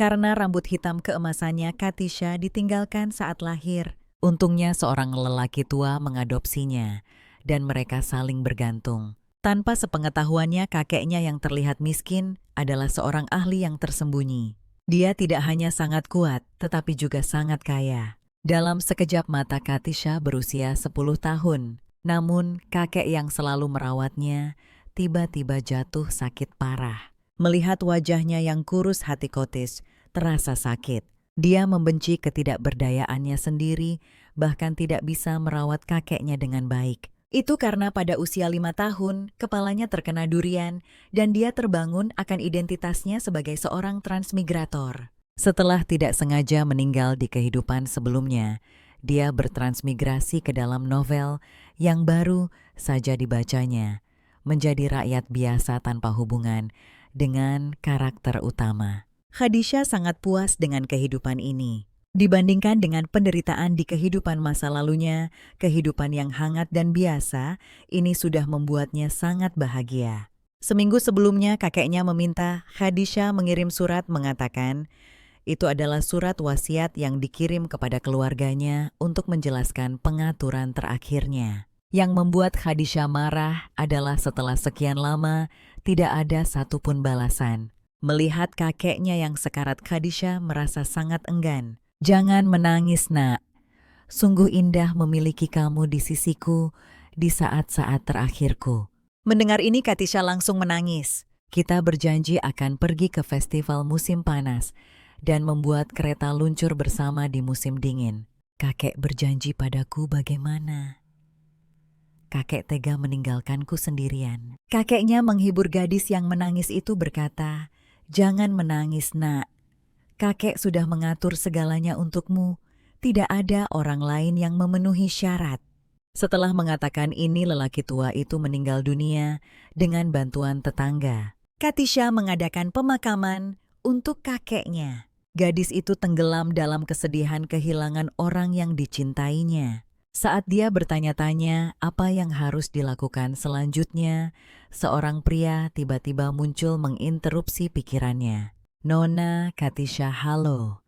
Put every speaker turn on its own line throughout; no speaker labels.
Karena rambut hitam keemasannya Katisha ditinggalkan saat lahir. Untungnya seorang lelaki tua mengadopsinya, dan mereka saling bergantung. Tanpa sepengetahuannya, kakeknya yang terlihat miskin adalah seorang ahli yang tersembunyi. Dia tidak hanya sangat kuat, tetapi juga sangat kaya. Dalam sekejap mata Katisha berusia 10 tahun. Namun, kakek yang selalu merawatnya tiba-tiba jatuh sakit parah. Melihat wajahnya yang kurus, hati Kotis terasa sakit. Dia membenci ketidakberdayaannya sendiri, bahkan tidak bisa merawat kakeknya dengan baik. Itu karena pada usia 5 tahun, kepalanya terkena durian, dan dia terbangun akan identitasnya sebagai seorang transmigrator. Setelah tidak sengaja meninggal di kehidupan sebelumnya, dia bertransmigrasi ke dalam novel yang baru saja dibacanya, menjadi rakyat biasa tanpa hubungan dengan karakter utama. Khadisha sangat puas dengan kehidupan ini. Dibandingkan dengan penderitaan di kehidupan masa lalunya, kehidupan yang hangat dan biasa, ini sudah membuatnya sangat bahagia. Seminggu sebelumnya, kakeknya meminta Khadisha mengirim surat mengatakan, itu adalah surat wasiat yang dikirim kepada keluarganya untuk menjelaskan pengaturan terakhirnya. Yang membuat Khadisha marah adalah setelah sekian lama tidak ada satupun balasan. Melihat kakeknya yang sekarat, Khadisha merasa sangat enggan. Jangan menangis, nak. Sungguh indah memiliki kamu di sisiku di saat-saat terakhirku. Mendengar ini, Katisha langsung menangis. Kita berjanji akan pergi ke festival musim panas dan membuat kereta luncur bersama di musim dingin. Kakek berjanji padaku bagaimana? Kakek tega meninggalkanku sendirian. Kakeknya menghibur gadis yang menangis itu berkata, jangan menangis, nak. Kakek sudah mengatur segalanya untukmu. Tidak ada orang lain yang memenuhi syarat. Setelah mengatakan ini, lelaki tua itu meninggal dunia dengan bantuan tetangga. Katisha mengadakan pemakaman untuk kakeknya. Gadis itu tenggelam dalam kesedihan kehilangan orang yang dicintainya. Saat dia bertanya-tanya apa yang harus dilakukan selanjutnya, seorang pria tiba-tiba muncul menginterupsi pikirannya. Nona, Katisha, halo.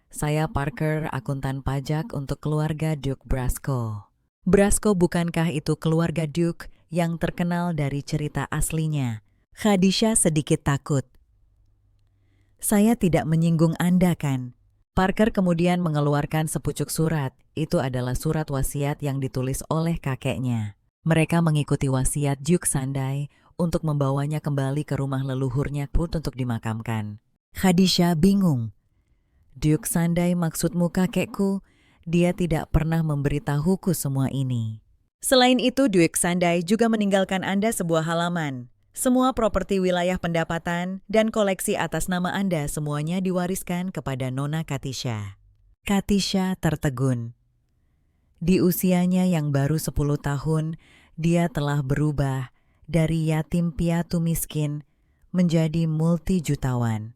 Saya Parker, akuntan pajak untuk keluarga Duke Brasco. Brasco, bukankah itu keluarga Duke yang terkenal dari cerita aslinya? Khadisha sedikit takut. Saya tidak menyinggung Anda, kan? Parker kemudian mengeluarkan sepucuk surat. Itu adalah surat wasiat yang ditulis oleh kakeknya. Mereka mengikuti wasiat Duke Sandai untuk membawanya kembali ke rumah leluhurnya untuk dimakamkan. Khadisha bingung. Duke Sandai, maksudmu kakekku? Dia tidak pernah memberitahuku semua ini. Selain itu, Duke Sandai juga meninggalkan Anda sebuah halaman. Semua properti wilayah pendapatan dan koleksi atas nama Anda semuanya diwariskan kepada Nona Katisha. Katisha tertegun. Di usianya yang baru 10 tahun, dia telah berubah dari yatim piatu miskin menjadi multi-jutawan.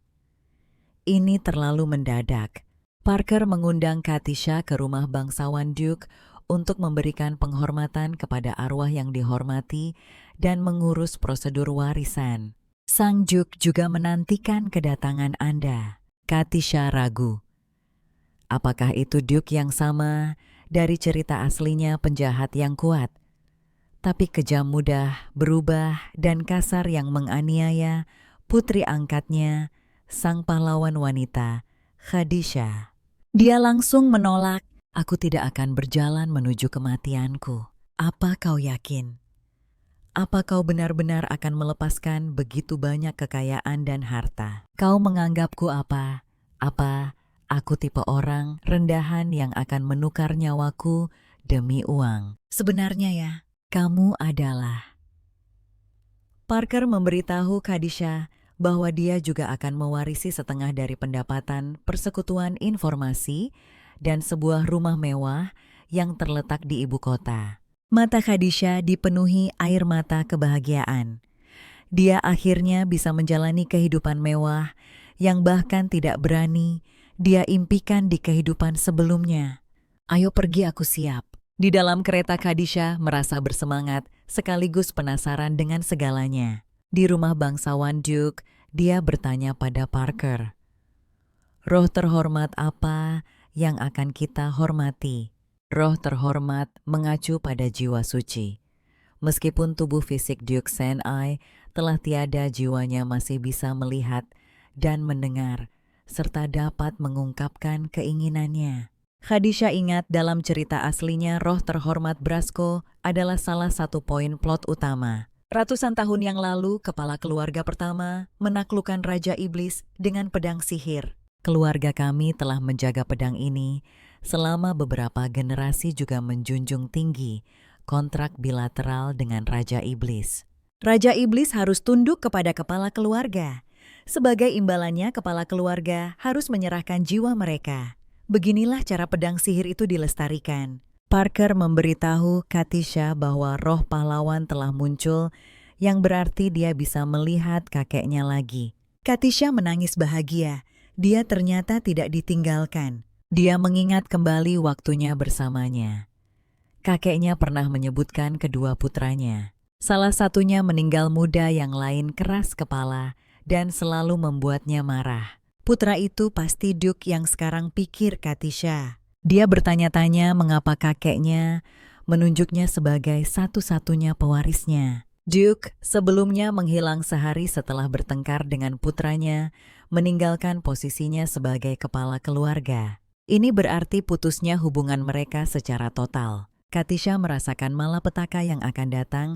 Ini terlalu mendadak. Parker mengundang Katisha ke rumah bangsawan Duke untuk memberikan penghormatan kepada arwah yang dihormati dan mengurus prosedur warisan. Sang Duke juga menantikan kedatangan Anda. Katisha ragu. Apakah itu Duke yang sama dari cerita aslinya, penjahat yang kuat, tapi kejam, mudah berubah dan kasar, yang menganiaya putri angkatnya, sang pahlawan wanita, Khadisha? Dia langsung menolak. Aku tidak akan berjalan menuju kematianku. Apa kau yakin? Apa kau benar-benar akan melepaskan begitu banyak kekayaan dan harta? Kau menganggapku apa? Apa aku tipe orang rendahan yang akan menukar nyawaku demi uang? Sebenarnya ya, kamu adalah. Parker memberitahu Khadisha bahwa dia juga akan mewarisi setengah dari pendapatan persekutuan informasi dan sebuah rumah mewah yang terletak di ibu kota. Mata Khadisha dipenuhi air mata kebahagiaan. Dia akhirnya bisa menjalani kehidupan mewah yang bahkan tidak berani dia impikan di kehidupan sebelumnya. Ayo pergi, aku siap. Di dalam kereta, Khadisha merasa bersemangat sekaligus penasaran dengan segalanya. Di rumah bangsawan Duke, dia bertanya pada Parker, Roh terhormat apa yang akan kita hormati? Roh terhormat mengacu pada jiwa suci. Meskipun tubuh fisik Duke Senai telah tiada, jiwanya masih bisa melihat dan mendengar, serta dapat mengungkapkan keinginannya. Khadijah ingat dalam cerita aslinya roh terhormat Brasko adalah salah satu poin plot utama. Ratusan tahun yang lalu, kepala keluarga pertama menaklukkan Raja Iblis dengan pedang sihir. Keluarga kami telah menjaga pedang ini selama beberapa generasi, juga menjunjung tinggi kontrak bilateral dengan Raja Iblis. Raja Iblis harus tunduk kepada kepala keluarga. Sebagai imbalannya, kepala keluarga harus menyerahkan jiwa mereka. Beginilah cara pedang sihir itu dilestarikan. Parker memberitahu Katisha bahwa roh pahlawan telah muncul, yang berarti dia bisa melihat kakeknya lagi. Katisha menangis bahagia. Dia ternyata tidak ditinggalkan. Dia mengingat kembali waktunya bersamanya. Kakeknya pernah menyebutkan kedua putranya. Salah satunya meninggal muda, yang lain keras kepala dan selalu membuatnya marah. Putra itu pasti Duke yang sekarang, pikir Katisha. Dia bertanya-tanya mengapa kakeknya menunjuknya sebagai satu-satunya pewarisnya. Duke sebelumnya menghilang sehari setelah bertengkar dengan putranya, meninggalkan posisinya sebagai kepala keluarga. Ini berarti putusnya hubungan mereka secara total. Katisha merasakan malapetaka yang akan datang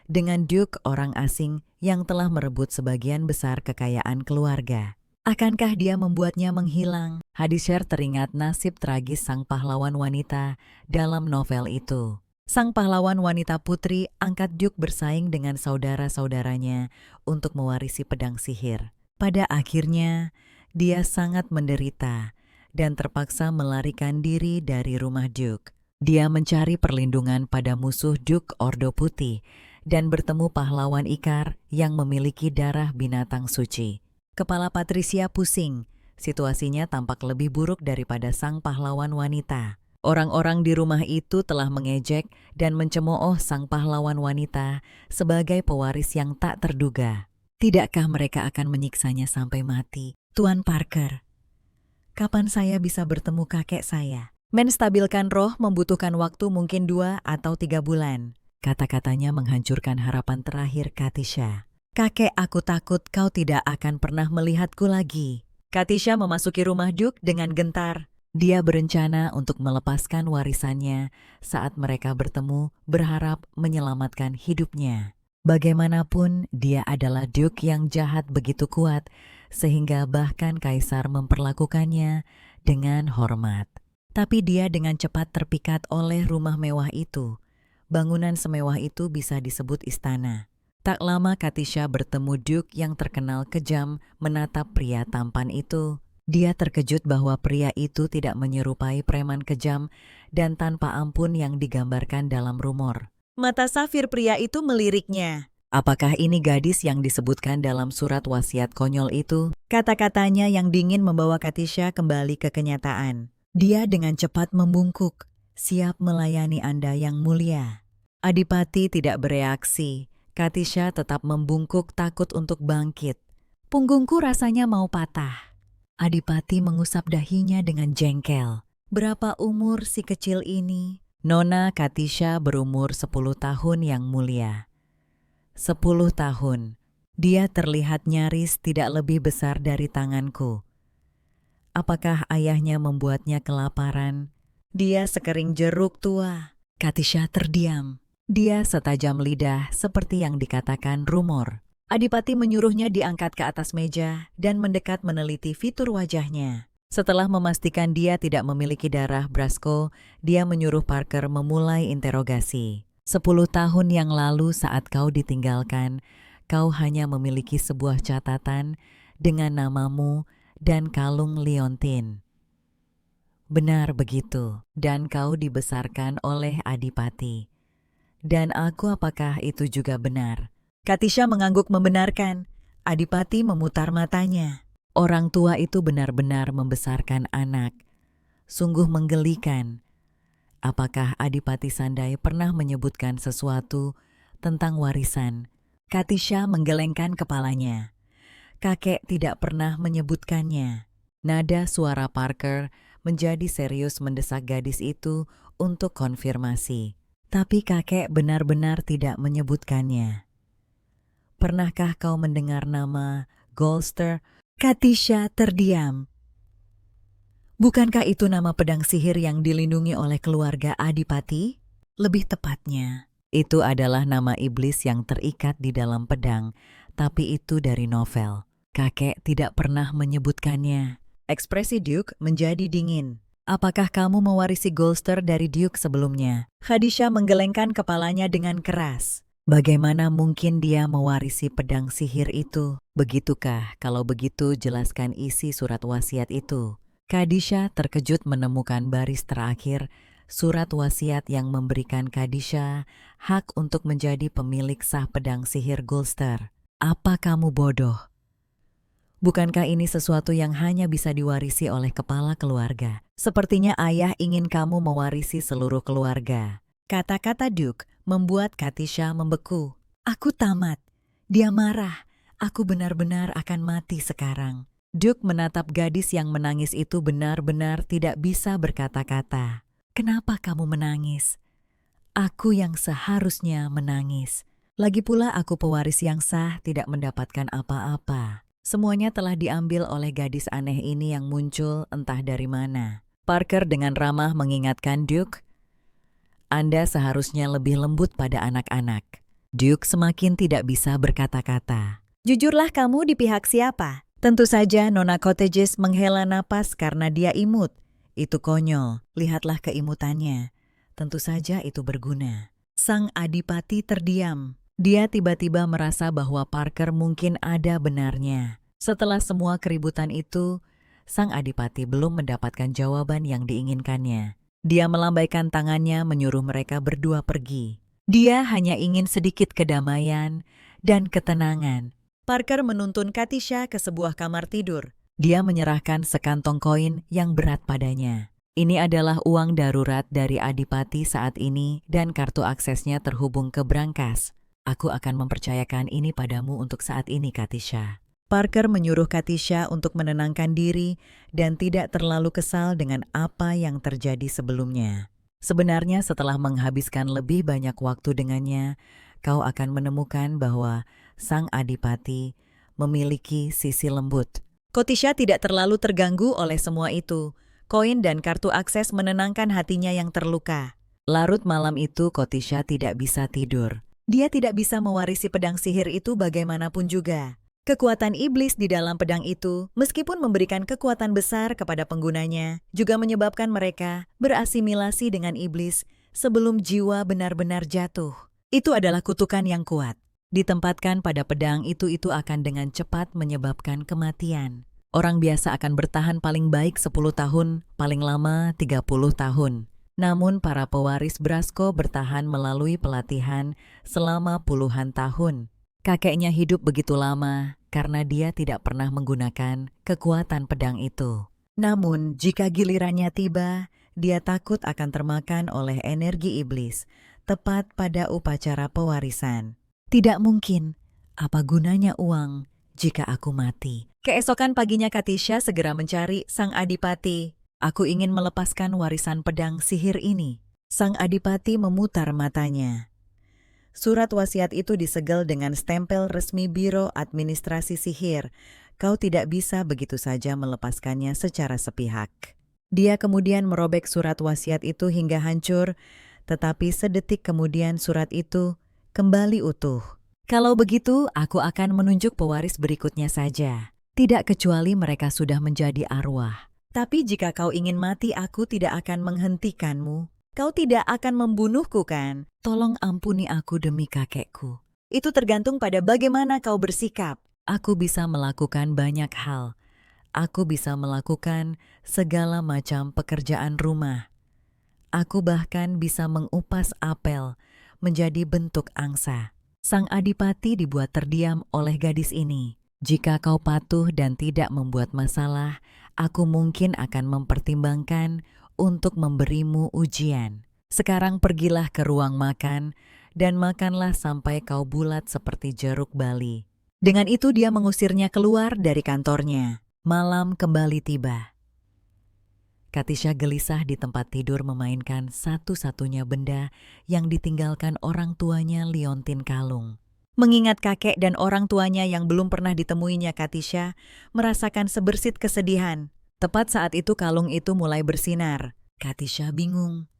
dengan Duke, orang asing yang telah merebut sebagian besar kekayaan keluarga. Akankah dia membuatnya menghilang? Khadijah teringat nasib tragis sang pahlawan wanita dalam novel itu. Sang pahlawan wanita putri angkat Duke bersaing dengan saudara-saudaranya untuk mewarisi pedang sihir. Pada akhirnya, dia sangat menderita dan terpaksa melarikan diri dari rumah Duke. Dia mencari perlindungan pada musuh Duke, Ordo Putih, dan bertemu pahlawan Ikar yang memiliki darah binatang suci. Kepala Patricia pusing. Situasinya tampak lebih buruk daripada sang pahlawan wanita. Orang-orang di rumah itu telah mengejek dan mencemooh sang pahlawan wanita sebagai pewaris yang tak terduga. Tidakkah mereka akan menyiksanya sampai mati? Tuan Parker, kapan saya bisa bertemu kakek saya? Menstabilkan roh membutuhkan waktu mungkin 2 atau 3 bulan. Kata-katanya menghancurkan harapan terakhir Katisha. Kakek, aku takut kau tidak akan pernah melihatku lagi. Katisha memasuki rumah Duke dengan gentar. Dia berencana untuk melepaskan warisannya saat mereka bertemu, berharap menyelamatkan hidupnya. Bagaimanapun, dia adalah Duke yang jahat begitu kuat, sehingga bahkan kaisar memperlakukannya dengan hormat. Tapi dia dengan cepat terpikat oleh rumah mewah itu. Bangunan semewah itu bisa disebut istana. Tak lama Katisha bertemu Duke yang terkenal kejam menatap pria tampan itu. Dia terkejut bahwa pria itu tidak menyerupai preman kejam dan tanpa ampun yang digambarkan dalam rumor. Mata safir pria itu meliriknya. Apakah ini gadis yang disebutkan dalam surat wasiat konyol itu? Kata-katanya yang dingin membawa Katisha kembali ke kenyataan. Dia dengan cepat membungkuk, siap melayani Anda yang mulia. Adipati tidak bereaksi. Katisha tetap membungkuk, takut untuk bangkit. Punggungku rasanya mau patah. Adipati mengusap dahinya dengan jengkel. Berapa umur si kecil ini? Nona Katisha berumur 10 tahun yang mulia. 10 tahun. Dia terlihat nyaris tidak lebih besar dari tanganku. Apakah ayahnya membuatnya kelaparan? Dia sekering jeruk tua. Katisha terdiam. Dia setajam lidah seperti yang dikatakan rumor. Adipati menyuruhnya diangkat ke atas meja dan mendekat meneliti fitur wajahnya. Setelah memastikan dia tidak memiliki darah Brasko, dia menyuruh Parker memulai interogasi. 10 tahun yang lalu saat kau ditinggalkan, kau hanya memiliki sebuah catatan dengan namamu dan kalung liontin. Benar begitu, dan kau dibesarkan oleh Adipati. Dan aku, apakah itu juga benar? Katisha mengangguk membenarkan. Adipati memutar matanya. Orang tua itu benar-benar membesarkan anak. Sungguh menggelikan. Apakah Adipati Sandai pernah menyebutkan sesuatu tentang warisan? Katisha menggelengkan kepalanya. Kakek tidak pernah menyebutkannya. Nada suara Parker menjadi serius mendesak gadis itu untuk konfirmasi. Tapi kakek benar-benar tidak menyebutkannya. Pernahkah kau mendengar nama Golster? Katisha terdiam. Bukankah itu nama pedang sihir yang dilindungi oleh keluarga Adipati? Lebih tepatnya, itu adalah nama iblis yang terikat di dalam pedang, tapi itu dari novel. Kakek tidak pernah menyebutkannya. Ekspresi Duke menjadi dingin. Apakah kamu mewarisi Golster dari Duke sebelumnya? Khadijah menggelengkan kepalanya dengan keras. Bagaimana mungkin dia mewarisi pedang sihir itu? Begitukah? Kalau begitu, jelaskan isi surat wasiat itu. Khadijah terkejut menemukan baris terakhir surat wasiat yang memberikan Khadijah hak untuk menjadi pemilik sah pedang sihir Golster. Apa kamu bodoh? Bukankah ini sesuatu yang hanya bisa diwarisi oleh kepala keluarga? Sepertinya ayah ingin kamu mewarisi seluruh keluarga. Kata-kata Duke membuat Katisha membeku. Aku tamat. Dia marah. Aku benar-benar akan mati sekarang. Duke menatap gadis yang menangis itu benar-benar tidak bisa berkata-kata. Kenapa kamu menangis? Aku yang seharusnya menangis. Lagi pula aku pewaris yang sah tidak mendapatkan apa-apa. Semuanya telah diambil oleh gadis aneh ini yang muncul entah dari mana. Parker dengan ramah mengingatkan Duke, Anda seharusnya lebih lembut pada anak-anak. Duke semakin tidak bisa berkata-kata. Jujurlah kamu di pihak siapa? Tentu saja Nona Cottages menghela napas karena dia imut. Itu konyol, lihatlah keimutannya. Tentu saja itu berguna. Sang Adipati terdiam. Dia tiba-tiba merasa bahwa Parker mungkin ada benarnya. Setelah semua keributan itu, Sang Adipati belum mendapatkan jawaban yang diinginkannya. Dia melambaikan tangannya menyuruh mereka berdua pergi. Dia hanya ingin sedikit kedamaian dan ketenangan. Parker menuntun Katisha ke sebuah kamar tidur. Dia menyerahkan sekantong koin yang berat padanya. Ini adalah uang darurat dari Adipati saat ini dan kartu aksesnya terhubung ke brankas. Aku akan mempercayakan ini padamu untuk saat ini, Katisha. Parker menyuruh Katisha untuk menenangkan diri dan tidak terlalu kesal dengan apa yang terjadi sebelumnya. Sebenarnya setelah menghabiskan lebih banyak waktu dengannya, kau akan menemukan bahwa Sang Adipati memiliki sisi lembut. Katisha tidak terlalu terganggu oleh semua itu. Koin dan kartu akses menenangkan hatinya yang terluka. Larut malam itu Katisha tidak bisa tidur. Dia tidak bisa mewarisi pedang sihir itu bagaimanapun juga. Kekuatan iblis di dalam pedang itu, meskipun memberikan kekuatan besar kepada penggunanya, juga menyebabkan mereka berasimilasi dengan iblis sebelum jiwa benar-benar jatuh. Itu adalah kutukan yang kuat. Ditempatkan pada pedang itu akan dengan cepat menyebabkan kematian. Orang biasa akan bertahan paling baik 10 tahun, paling lama 30 tahun. Namun para pewaris Brasko bertahan melalui pelatihan selama puluhan tahun. Kakeknya hidup begitu lama karena dia tidak pernah menggunakan kekuatan pedang itu. Namun jika gilirannya tiba, dia takut akan termakan oleh energi iblis, tepat pada upacara pewarisan. Tidak mungkin, apa gunanya uang jika aku mati? Keesokan paginya Katisha segera mencari Sang Adipati. Aku ingin melepaskan warisan pedang sihir ini. Sang Adipati memutar matanya. Surat wasiat itu disegel dengan stempel resmi Biro Administrasi Sihir. Kau tidak bisa begitu saja melepaskannya secara sepihak. Dia kemudian merobek surat wasiat itu hingga hancur, tetapi sedetik kemudian surat itu kembali utuh. Kalau begitu, aku akan menunjuk pewaris berikutnya saja. Tidak kecuali mereka sudah menjadi arwah. Tapi jika kau ingin mati, aku tidak akan menghentikanmu. Kau tidak akan membunuhku, kan? Tolong ampuni aku demi kakekku. Itu tergantung pada bagaimana kau bersikap. Aku bisa melakukan banyak hal. Aku bisa melakukan segala macam pekerjaan rumah. Aku bahkan bisa mengupas apel menjadi bentuk angsa. Sang Adipati dibuat terdiam oleh gadis ini. Jika kau patuh dan tidak membuat masalah, aku mungkin akan mempertimbangkan untuk memberimu ujian. Sekarang pergilah ke ruang makan dan makanlah sampai kau bulat seperti jeruk bali. Dengan itu dia mengusirnya keluar dari kantornya. Malam kembali tiba. Katisha gelisah di tempat tidur memainkan satu-satunya benda yang ditinggalkan orang tuanya, liontin kalung. Mengingat kakek dan orang tuanya yang belum pernah ditemuinya, Katisha merasakan sebersit kesedihan. Tepat saat itu kalung itu mulai bersinar. Katisha bingung.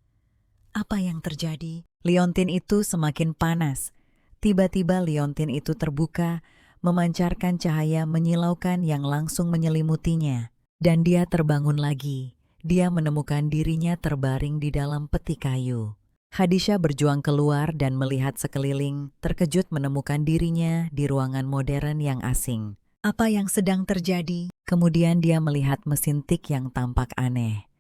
Apa yang terjadi? Liontin itu semakin panas. Tiba-tiba liontin itu terbuka, memancarkan cahaya menyilaukan yang langsung menyelimutinya. Dan dia terbangun lagi. Dia menemukan dirinya terbaring di dalam peti kayu. Hadisha berjuang keluar dan melihat sekeliling, terkejut menemukan dirinya di ruangan modern yang asing. Apa yang sedang terjadi? Kemudian dia melihat mesin tik yang tampak aneh.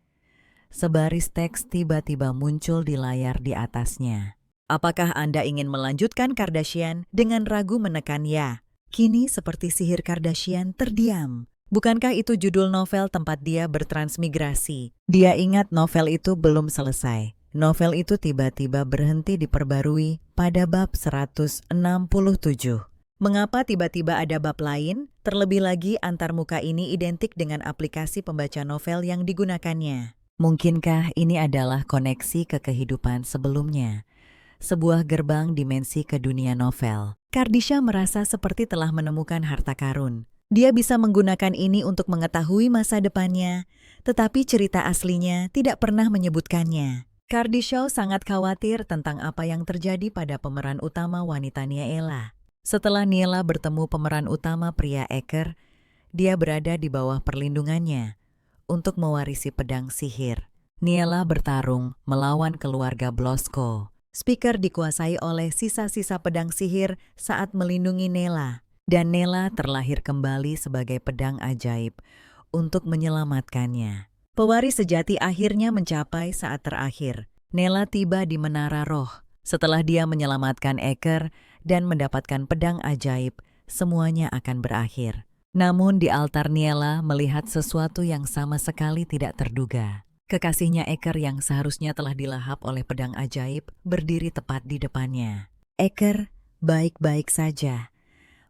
Sebaris teks tiba-tiba muncul di layar di atasnya. Apakah Anda ingin melanjutkan Kardashian? Dengan ragu menekan ya. Kini seperti sihir Kardashian terdiam. Bukankah itu judul novel tempat dia bertransmigrasi? Dia ingat novel itu belum selesai. Novel itu tiba-tiba berhenti diperbarui pada bab 167. Mengapa tiba-tiba ada bab lain? Terlebih lagi antarmuka ini identik dengan aplikasi pembaca novel yang digunakannya. Mungkinkah ini adalah koneksi ke kehidupan sebelumnya? Sebuah gerbang dimensi ke dunia novel. Kardashian merasa seperti telah menemukan harta karun. Dia bisa menggunakan ini untuk mengetahui masa depannya, tetapi cerita aslinya tidak pernah menyebutkannya. Kardashian sangat khawatir tentang apa yang terjadi pada pemeran utama wanita Niela. Setelah Niela bertemu pemeran utama pria Eker, dia berada di bawah perlindungannya untuk mewarisi pedang sihir. Niela bertarung melawan keluarga Blosko. Speaker dikuasai oleh sisa-sisa pedang sihir saat melindungi Nela. Dan Nela terlahir kembali sebagai pedang ajaib untuk menyelamatkannya. Pewaris sejati akhirnya mencapai saat terakhir. Nela tiba di Menara Roh. Setelah dia menyelamatkan Eker dan mendapatkan pedang ajaib, semuanya akan berakhir. Namun di altar Niela melihat sesuatu yang sama sekali tidak terduga. Kekasihnya Eker yang seharusnya telah dilahap oleh pedang ajaib berdiri tepat di depannya. Eker, baik-baik saja.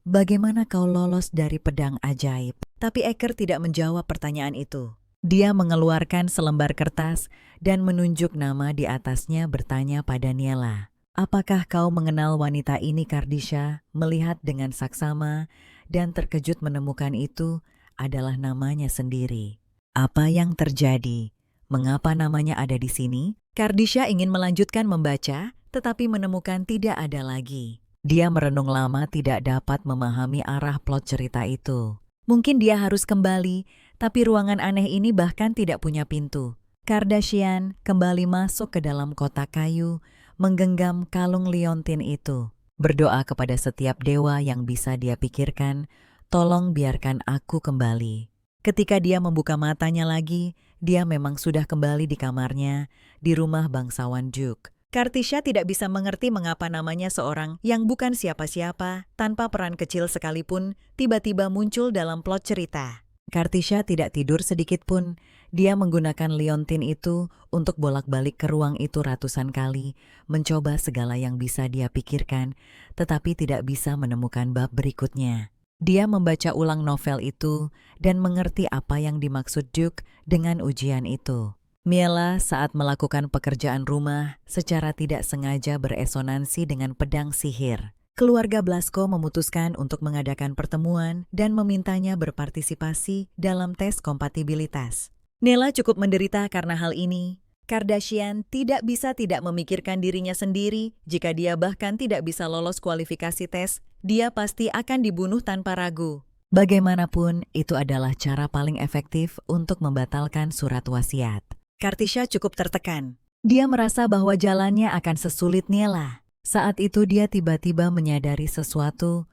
Bagaimana kau lolos dari pedang ajaib? Tapi Eker tidak menjawab pertanyaan itu. Dia mengeluarkan selembar kertas dan menunjuk nama di atasnya bertanya pada Niela. Apakah kau mengenal wanita ini, Kardashian? Melihat dengan saksama dan terkejut menemukan itu adalah namanya sendiri. Apa yang terjadi? Mengapa namanya ada di sini? Kardashian ingin melanjutkan membaca, tetapi menemukan tidak ada lagi. Dia merenung lama tidak dapat memahami arah plot cerita itu. Mungkin dia harus kembali, tapi ruangan aneh ini bahkan tidak punya pintu. Kardashian kembali masuk ke dalam kotak kayu, menggenggam kalung liontin itu. Berdoa kepada setiap dewa yang bisa dia pikirkan, tolong biarkan aku kembali. Ketika dia membuka matanya lagi, dia memang sudah kembali di kamarnya, di rumah bangsawan Duke. Kardashian tidak bisa mengerti mengapa namanya seorang yang bukan siapa-siapa, tanpa peran kecil sekalipun, tiba-tiba muncul dalam plot cerita. Kardashian tidak tidur sedikit pun. Dia menggunakan liontin itu untuk bolak-balik ke ruang itu ratusan kali, mencoba segala yang bisa dia pikirkan, tetapi tidak bisa menemukan bab berikutnya. Dia membaca ulang novel itu dan mengerti apa yang dimaksud Duke dengan ujian itu. Niela saat melakukan pekerjaan rumah secara tidak sengaja beresonansi dengan pedang sihir. Keluarga Blasko memutuskan untuk mengadakan pertemuan dan memintanya berpartisipasi dalam tes kompatibilitas. Niela cukup menderita karena hal ini. Kardashian tidak bisa tidak memikirkan dirinya sendiri. Jika dia bahkan tidak bisa lolos kualifikasi tes, dia pasti akan dibunuh tanpa ragu. Bagaimanapun, itu adalah cara paling efektif untuk membatalkan surat wasiat. Kardashian cukup tertekan. Dia merasa bahwa jalannya akan sesulit Niela. Saat itu dia tiba-tiba menyadari sesuatu.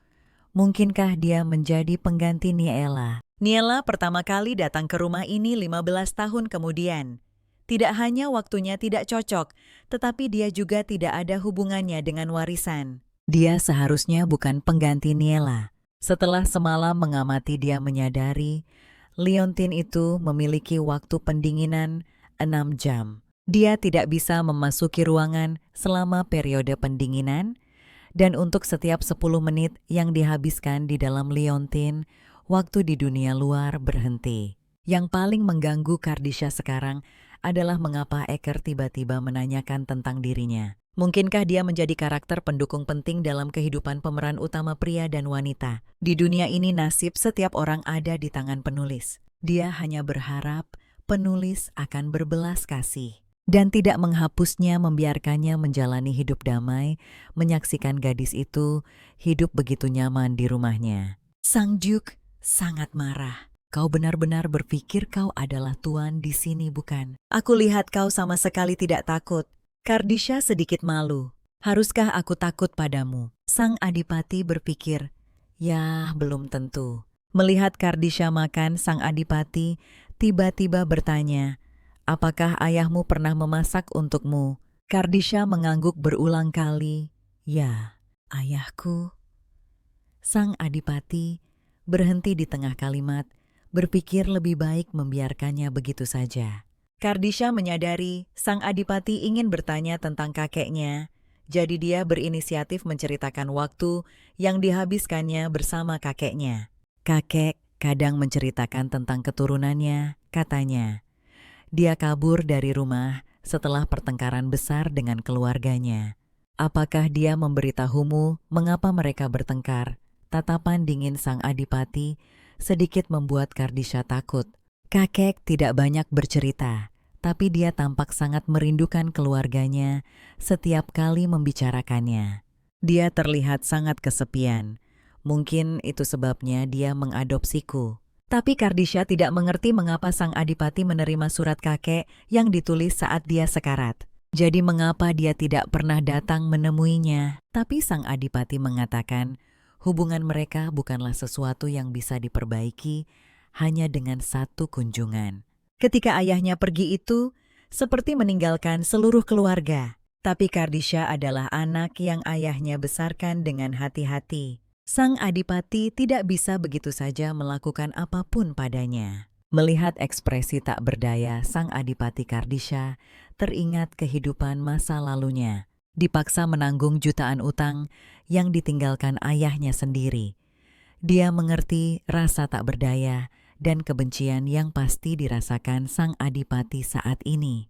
Mungkinkah dia menjadi pengganti Niela? Niela pertama kali datang ke rumah ini 15 tahun kemudian. Tidak hanya waktunya tidak cocok, tetapi dia juga tidak ada hubungannya dengan warisan. Dia seharusnya bukan pengganti Niela. Setelah semalam mengamati, dia menyadari liontin itu memiliki waktu pendinginan 6 jam. Dia tidak bisa memasuki ruangan selama periode pendinginan, dan untuk setiap 10 menit yang dihabiskan di dalam liontin, Waktu di dunia luar berhenti. Yang paling mengganggu Kardisha sekarang adalah mengapa Eker tiba-tiba menanyakan tentang dirinya. Mungkinkah dia menjadi karakter pendukung penting dalam kehidupan pemeran utama pria dan wanita? Di dunia ini nasib setiap orang ada di tangan penulis. Dia hanya berharap penulis akan berbelas kasih dan tidak menghapusnya, membiarkannya menjalani hidup damai, menyaksikan gadis itu hidup begitu nyaman di rumahnya. Sang Duke sangat marah. Kau benar-benar berpikir kau adalah tuan di sini, bukan? Aku lihat kau sama sekali tidak takut. Kardisha sedikit malu. Haruskah aku takut padamu? Sang adipati berpikir, ya belum tentu. Melihat Kardisha makan, sang adipati tiba-tiba bertanya, apakah ayahmu pernah memasak untukmu? Kardisha mengangguk berulang kali, ya, ayahku. Sang adipati berhenti di tengah kalimat, berpikir lebih baik membiarkannya begitu saja. Kardisha menyadari sang adipati ingin bertanya tentang kakeknya, jadi dia berinisiatif menceritakan waktu yang dihabiskannya bersama kakeknya. Kakek kadang menceritakan tentang keturunannya, katanya. Dia kabur dari rumah setelah pertengkaran besar dengan keluarganya. Apakah dia memberitahumu mengapa mereka bertengkar? Tatapan dingin sang adipati sedikit membuat Kardisha takut. Kakek tidak banyak bercerita, tapi dia tampak sangat merindukan keluarganya setiap kali membicarakannya. Dia terlihat sangat kesepian. Mungkin itu sebabnya dia mengadopsiku. Tapi Kardisha tidak mengerti mengapa sang adipati menerima surat kakek yang ditulis saat dia sekarat. Jadi mengapa dia tidak pernah datang menemuinya? Tapi sang adipati mengatakan, hubungan mereka bukanlah sesuatu yang bisa diperbaiki hanya dengan satu kunjungan. Ketika ayahnya pergi itu, seperti meninggalkan seluruh keluarga. Tapi Kardisha adalah anak yang ayahnya besarkan dengan hati-hati. Sang adipati tidak bisa begitu saja melakukan apapun padanya. Melihat ekspresi tak berdaya sang adipati Kardisha, teringat kehidupan masa lalunya. Dipaksa menanggung jutaan utang yang ditinggalkan ayahnya sendiri. Dia mengerti rasa tak berdaya dan kebencian yang pasti dirasakan sang adipati saat ini.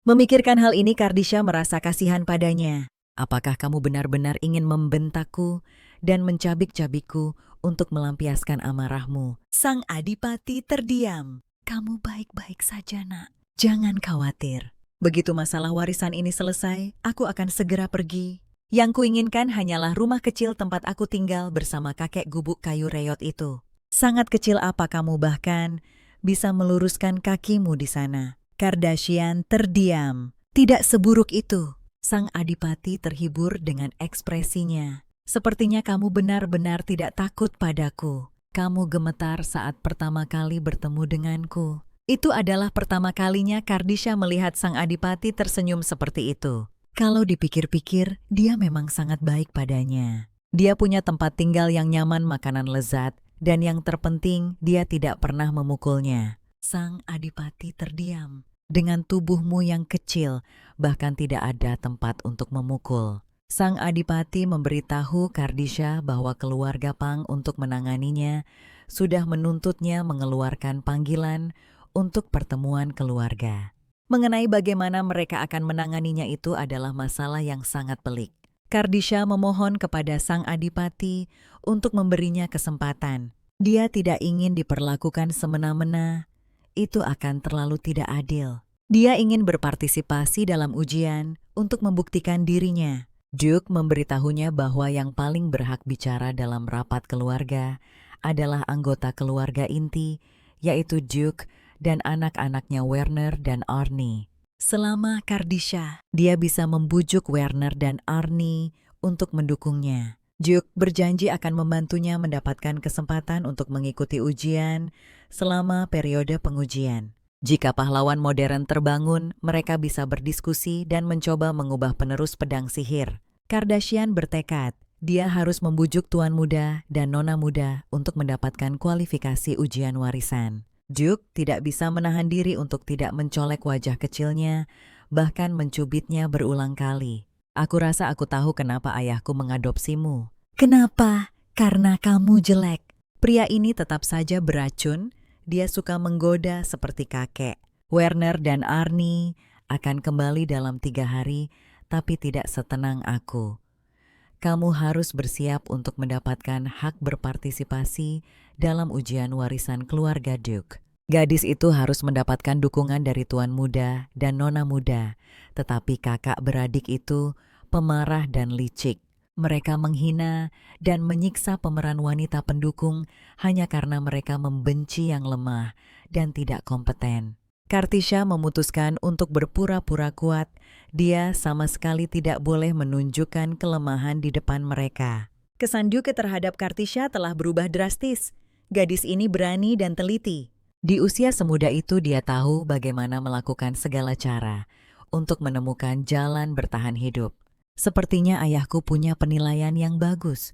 Memikirkan hal ini, Kardisha merasa kasihan padanya. Apakah kamu benar-benar ingin membentakku dan mencabik-cabikku untuk melampiaskan amarahmu? Sang adipati terdiam. Kamu baik-baik saja, nak. Jangan khawatir. Begitu masalah warisan ini selesai, aku akan segera pergi. Yang kuinginkan hanyalah rumah kecil tempat aku tinggal bersama kakek gubuk kayu reot itu. Sangat kecil apa kamu bahkan bisa meluruskan kakimu di sana. Kardashian terdiam. Tidak seburuk itu. Sang adipati terhibur dengan ekspresinya. Sepertinya kamu benar-benar tidak takut padaku. Kamu gemetar saat pertama kali bertemu denganku. Itu adalah pertama kalinya Kardisha melihat sang adipati tersenyum seperti itu. Kalau dipikir-pikir, dia memang sangat baik padanya. Dia punya tempat tinggal yang nyaman, makanan lezat, dan yang terpenting, dia tidak pernah memukulnya. Sang adipati terdiam. Dengan tubuhmu yang kecil, bahkan tidak ada tempat untuk memukul. Sang adipati memberitahu Kardisha bahwa keluarga Pang untuk menanganinya sudah menuntutnya mengeluarkan panggilan untuk pertemuan keluarga. Mengenai bagaimana mereka akan menanganinya itu adalah masalah yang sangat pelik. Kardisha memohon kepada sang adipati untuk memberinya kesempatan. Dia tidak ingin diperlakukan semena-mena. Itu akan terlalu tidak adil. Dia ingin berpartisipasi dalam ujian untuk membuktikan dirinya. Duke memberitahunya bahwa yang paling berhak bicara dalam rapat keluarga adalah anggota keluarga inti, yaitu Duke dan anak-anaknya Werner dan Arnie. Selama Kardisha, dia bisa membujuk Werner dan Arnie untuk mendukungnya. Duke berjanji akan membantunya mendapatkan kesempatan untuk mengikuti ujian selama periode pengujian. Jika pahlawan modern terbangun, mereka bisa berdiskusi dan mencoba mengubah penerus pedang sihir. Kardashian bertekad, dia harus membujuk tuan muda dan nona muda untuk mendapatkan kualifikasi ujian warisan. Duke tidak bisa menahan diri untuk tidak mencolek wajah kecilnya, bahkan mencubitnya berulang kali. Aku rasa aku tahu kenapa ayahku mengadopsimu. Kenapa? Karena kamu jelek. Pria ini tetap saja beracun, dia suka menggoda seperti kakek. Werner dan Arnie akan kembali dalam 3 hari, tapi tidak setenang aku. Kamu harus bersiap untuk mendapatkan hak berpartisipasi dalam ujian warisan keluarga Duke. Gadis itu harus mendapatkan dukungan dari tuan muda dan nona muda, tetapi kakak beradik itu pemarah dan licik. Mereka menghina dan menyiksa pemeran wanita pendukung hanya karena mereka membenci yang lemah dan tidak kompeten. Kartisha memutuskan untuk berpura-pura kuat. Dia sama sekali tidak boleh menunjukkan kelemahan di depan mereka. Kesan Duke terhadap Kartisha telah berubah drastis. Gadis ini berani dan teliti. Di usia semuda itu dia tahu bagaimana melakukan segala cara untuk menemukan jalan bertahan hidup. Sepertinya ayahku punya penilaian yang bagus.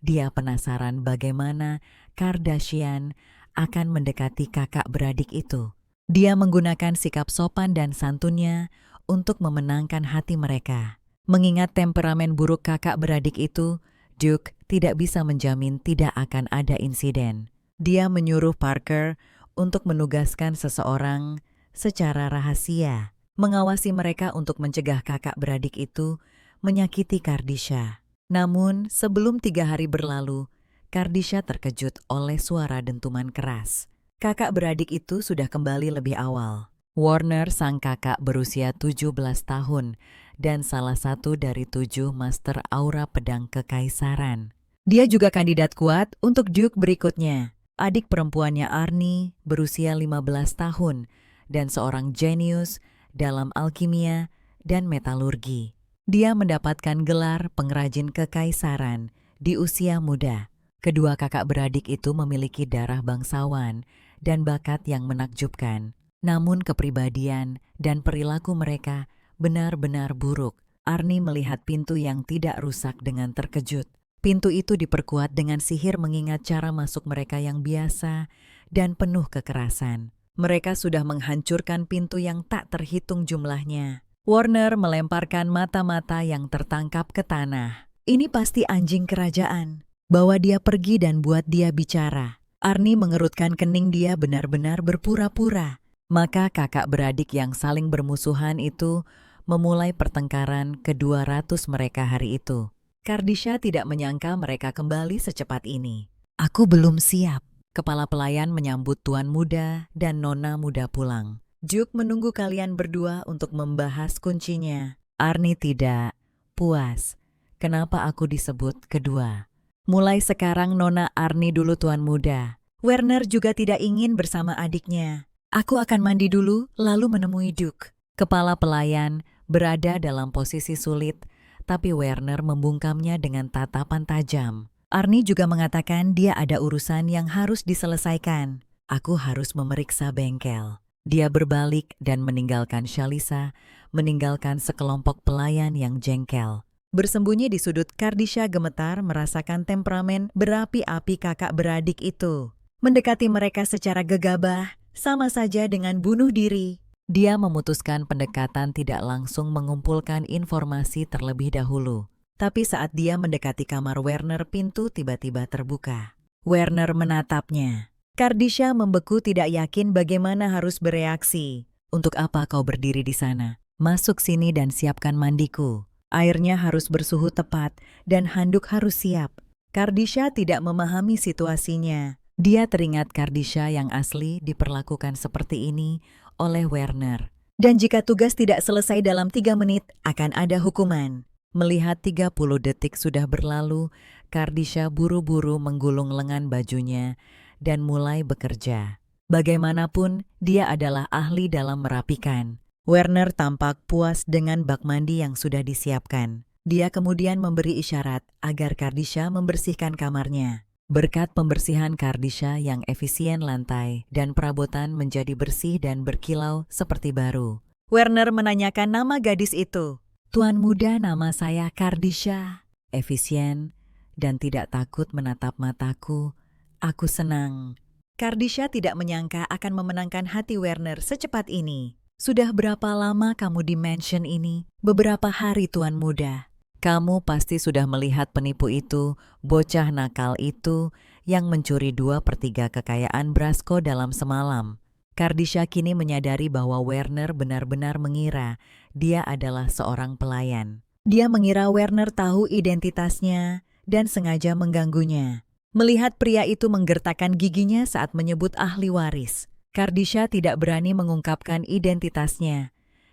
Dia penasaran bagaimana Kardashian akan mendekati kakak beradik itu. Dia menggunakan sikap sopan dan santunnya untuk memenangkan hati mereka. Mengingat temperamen buruk kakak beradik itu, Duke tidak bisa menjamin tidak akan ada insiden. Dia menyuruh Parker untuk menugaskan seseorang secara rahasia, mengawasi mereka untuk mencegah kakak beradik itu menyakiti Kardisha. Namun, sebelum 3 hari berlalu, Kardisha terkejut oleh suara dentuman keras. Kakak beradik itu sudah kembali lebih awal. Warner, sang kakak berusia 17 tahun dan salah satu dari 7 master aura pedang kekaisaran. Dia juga kandidat kuat untuk Duke berikutnya. Adik perempuannya Arnie berusia 15 tahun dan seorang jenius dalam alkimia dan metalurgi. Dia mendapatkan gelar pengrajin kekaisaran di usia muda. Kedua kakak beradik itu memiliki darah bangsawan dan bakat yang menakjubkan. Namun kepribadian dan perilaku mereka benar-benar buruk. Arnie melihat pintu yang tidak rusak dengan terkejut. Pintu itu diperkuat dengan sihir mengingat cara masuk mereka yang biasa dan penuh kekerasan. Mereka sudah menghancurkan pintu yang tak terhitung jumlahnya. Warner melemparkan mata-mata yang tertangkap ke tanah. Ini pasti anjing kerajaan. Bawa dia pergi dan buat dia bicara. Arnie mengerutkan kening, dia benar-benar berpura-pura. Maka kakak beradik yang saling bermusuhan itu memulai pertengkaran ke-200 mereka hari itu. Kardisha tidak menyangka mereka kembali secepat ini. Aku belum siap. Kepala pelayan menyambut tuan muda dan nona muda pulang. Duke menunggu kalian berdua untuk membahas kuncinya. Arnie tidak puas. Kenapa aku disebut kedua? Mulai sekarang Nona Arnie dulu tuan muda. Werner juga tidak ingin bersama adiknya. Aku akan mandi dulu lalu menemui Duke. Kepala pelayan berada dalam posisi sulit, tapi Werner membungkamnya dengan tatapan tajam. Arnie juga mengatakan dia ada urusan yang harus diselesaikan. Aku harus memeriksa bengkel. Dia berbalik dan meninggalkan Shalisa, meninggalkan sekelompok pelayan yang jengkel. Bersembunyi di sudut, Kardisha gemetar merasakan temperamen berapi-api kakak beradik itu. Mendekati mereka secara gegabah, sama saja dengan bunuh diri. Dia memutuskan pendekatan tidak langsung mengumpulkan informasi terlebih dahulu. Tapi saat dia mendekati kamar Werner, pintu tiba-tiba terbuka. Werner menatapnya. Kardisha membeku, tidak yakin bagaimana harus bereaksi. Untuk apa kau berdiri di sana? Masuk sini dan siapkan mandiku. Airnya harus bersuhu tepat dan handuk harus siap. Kardisha tidak memahami situasinya. Dia teringat Kardisha yang asli diperlakukan seperti ini oleh Werner. Dan jika tugas tidak selesai dalam 3 menit, akan ada hukuman. Melihat 30 detik sudah berlalu, Kardisha buru-buru menggulung lengan bajunya dan mulai bekerja. Bagaimanapun, dia adalah ahli dalam merapikan. Werner tampak puas dengan bak mandi yang sudah disiapkan. Dia kemudian memberi isyarat agar Kardisha membersihkan kamarnya. Berkat pembersihan Kardisha yang efisien, lantai dan perabotan menjadi bersih dan berkilau seperti baru. Werner menanyakan nama gadis itu. Tuan muda, nama saya Kardisha. Efisien dan tidak takut menatap mataku. Aku senang. Kardisha tidak menyangka akan memenangkan hati Werner secepat ini. Sudah berapa lama kamu di mansion ini? Beberapa hari tuan muda. Kamu pasti sudah melihat penipu itu, bocah nakal itu yang mencuri 2/3 kekayaan Brasco dalam semalam. Kardisha kini menyadari bahwa Werner benar-benar mengira dia adalah seorang pelayan. Dia mengira Werner tahu identitasnya dan sengaja mengganggunya. Melihat pria itu menggertakkan giginya saat menyebut ahli waris, Kardisha tidak berani mengungkapkan identitasnya.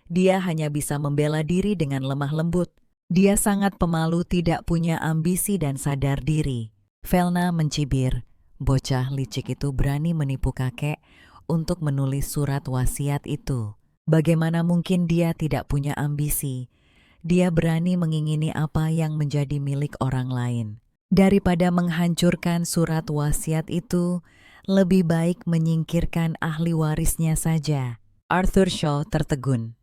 Dia hanya bisa membela diri dengan lemah lembut. Dia sangat pemalu, tidak punya ambisi dan sadar diri. Velna mencibir. Bocah licik itu berani menipu kakek untuk menulis surat wasiat itu. Bagaimana mungkin dia tidak punya ambisi? Dia berani mengingini apa yang menjadi milik orang lain. Daripada menghancurkan surat wasiat itu, lebih baik menyingkirkan ahli warisnya saja. Arthur Shaw tertegun.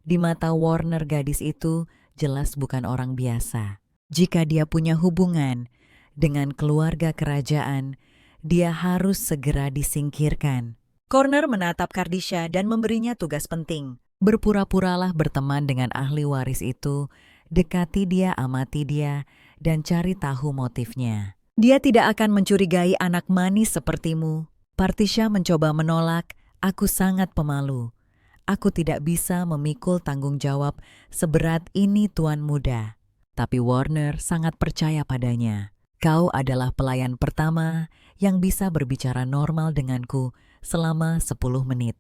Di mata Warner, gadis itu jelas bukan orang biasa. Jika dia punya hubungan dengan keluarga kerajaan, dia harus segera disingkirkan. Corner menatap Kardisha dan memberinya tugas penting. Berpura-puralah berteman dengan ahli waris itu, dekati dia, amati dia, dan cari tahu motifnya. Dia tidak akan mencurigai anak manis sepertimu. Partisha mencoba menolak. Aku sangat pemalu. Aku tidak bisa memikul tanggung jawab seberat ini, tuan muda. Tapi Warner sangat percaya padanya. Kau adalah pelayan pertama yang bisa berbicara normal denganku selama 10 menit.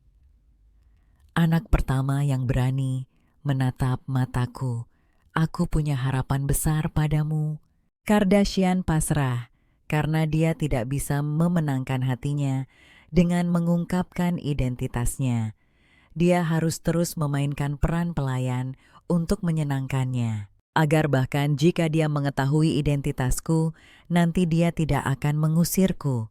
Anak pertama yang berani menatap mataku. Aku punya harapan besar padamu. Kardashian pasrah karena dia tidak bisa memenangkan hatinya dengan mengungkapkan identitasnya. Dia harus terus memainkan peran pelayan untuk menyenangkannya. Agar bahkan jika dia mengetahui identitasku, nanti dia tidak akan mengusirku.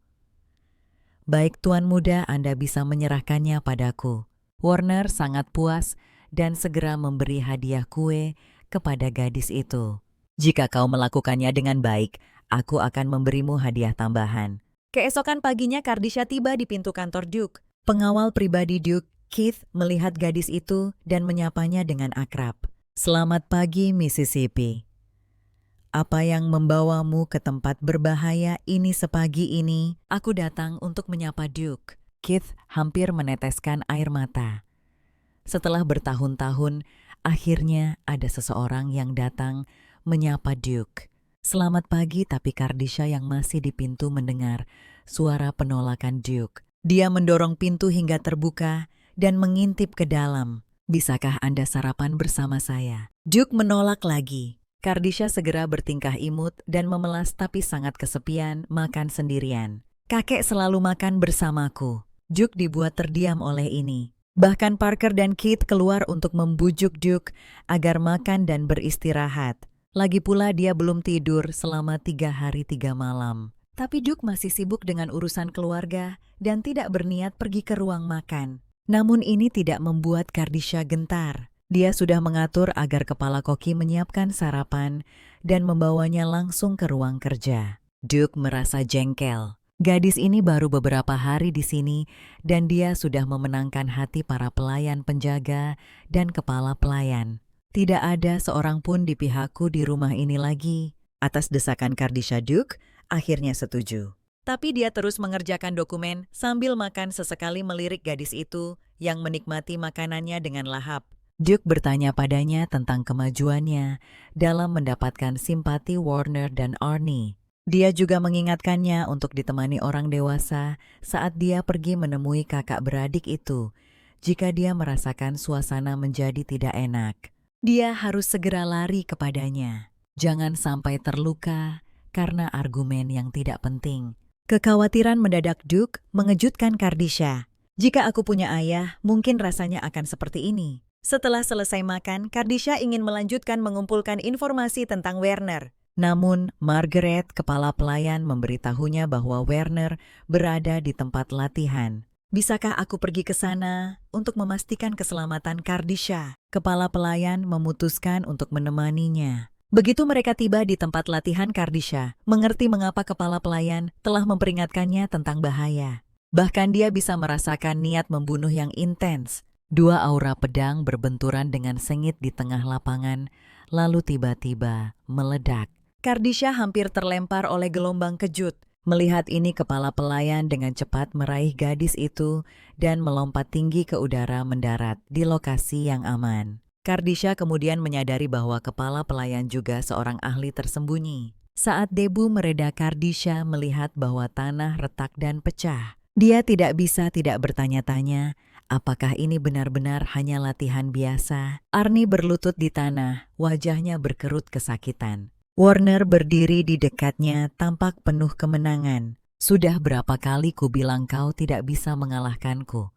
Baik tuan muda, Anda bisa menyerahkannya padaku. Warner sangat puas dan segera memberi hadiah kue kepada gadis itu. Jika kau melakukannya dengan baik, aku akan memberimu hadiah tambahan. Keesokan paginya Kardisha tiba di pintu kantor Duke. Pengawal pribadi Duke, Keith, melihat gadis itu dan menyapanya dengan akrab. Selamat pagi, Mississippi. Apa yang membawamu ke tempat berbahaya ini sepagi ini? Aku datang untuk menyapa Duke. Keith hampir meneteskan air mata. Setelah bertahun-tahun, akhirnya ada seseorang yang datang menyapa Duke. Selamat pagi, tapi Kardisha yang masih di pintu mendengar suara penolakan Duke. Dia mendorong pintu hingga terbuka dan mengintip ke dalam. Bisakah Anda sarapan bersama saya? Duke menolak lagi. Kardisha segera bertingkah imut dan memelas, tapi sangat kesepian makan sendirian. Kakek selalu makan bersamaku. Duke dibuat terdiam oleh ini. Bahkan Parker dan Keith keluar untuk membujuk Duke agar makan dan beristirahat. Lagi pula dia belum tidur selama 3 hari 3 malam. Tapi Duke masih sibuk dengan urusan keluarga dan tidak berniat pergi ke ruang makan. Namun ini tidak membuat Kardisha gentar. Dia sudah mengatur agar kepala koki menyiapkan sarapan dan membawanya langsung ke ruang kerja. Duke merasa jengkel. Gadis ini baru beberapa hari di sini dan dia sudah memenangkan hati para pelayan penjaga dan kepala pelayan. Tidak ada seorang pun di pihakku di rumah ini lagi. Atas desakan Kardisha, Duke akhirnya setuju. Tapi dia terus mengerjakan dokumen sambil makan, sesekali melirik gadis itu yang menikmati makanannya dengan lahap. Duke bertanya padanya tentang kemajuannya dalam mendapatkan simpati Warner dan Arnie. Dia juga mengingatkannya untuk ditemani orang dewasa saat dia pergi menemui kakak beradik itu, jika dia merasakan suasana menjadi tidak enak. Dia harus segera lari kepadanya. Jangan sampai terluka karena argumen yang tidak penting. Kekhawatiran mendadak Duke mengejutkan Kardisha. Jika aku punya ayah, mungkin rasanya akan seperti ini. Setelah selesai makan, Kardisha ingin melanjutkan mengumpulkan informasi tentang Werner. Namun, Margaret, kepala pelayan, memberitahunya bahwa Werner berada di tempat latihan. Bisakah aku pergi ke sana untuk memastikan keselamatan Kardisha? Kepala pelayan memutuskan untuk menemaninya. Begitu mereka tiba di tempat latihan, Kardisha mengerti mengapa kepala pelayan telah memperingatkannya tentang bahaya. Bahkan dia bisa merasakan niat membunuh yang intens. 2 aura pedang berbenturan dengan sengit di tengah lapangan, lalu tiba-tiba meledak. Kardisha hampir terlempar oleh gelombang kejut. Melihat ini, kepala pelayan dengan cepat meraih gadis itu dan melompat tinggi ke udara mendarat di lokasi yang aman. Kardisha kemudian menyadari bahwa kepala pelayan juga seorang ahli tersembunyi. Saat debu mereda, Kardisha melihat bahwa tanah retak dan pecah. Dia tidak bisa tidak bertanya-tanya, apakah ini benar-benar hanya latihan biasa? Arnie berlutut di tanah, wajahnya berkerut kesakitan. Warner berdiri di dekatnya, tampak penuh kemenangan. Sudah berapa kali ku bilang kau tidak bisa mengalahkanku?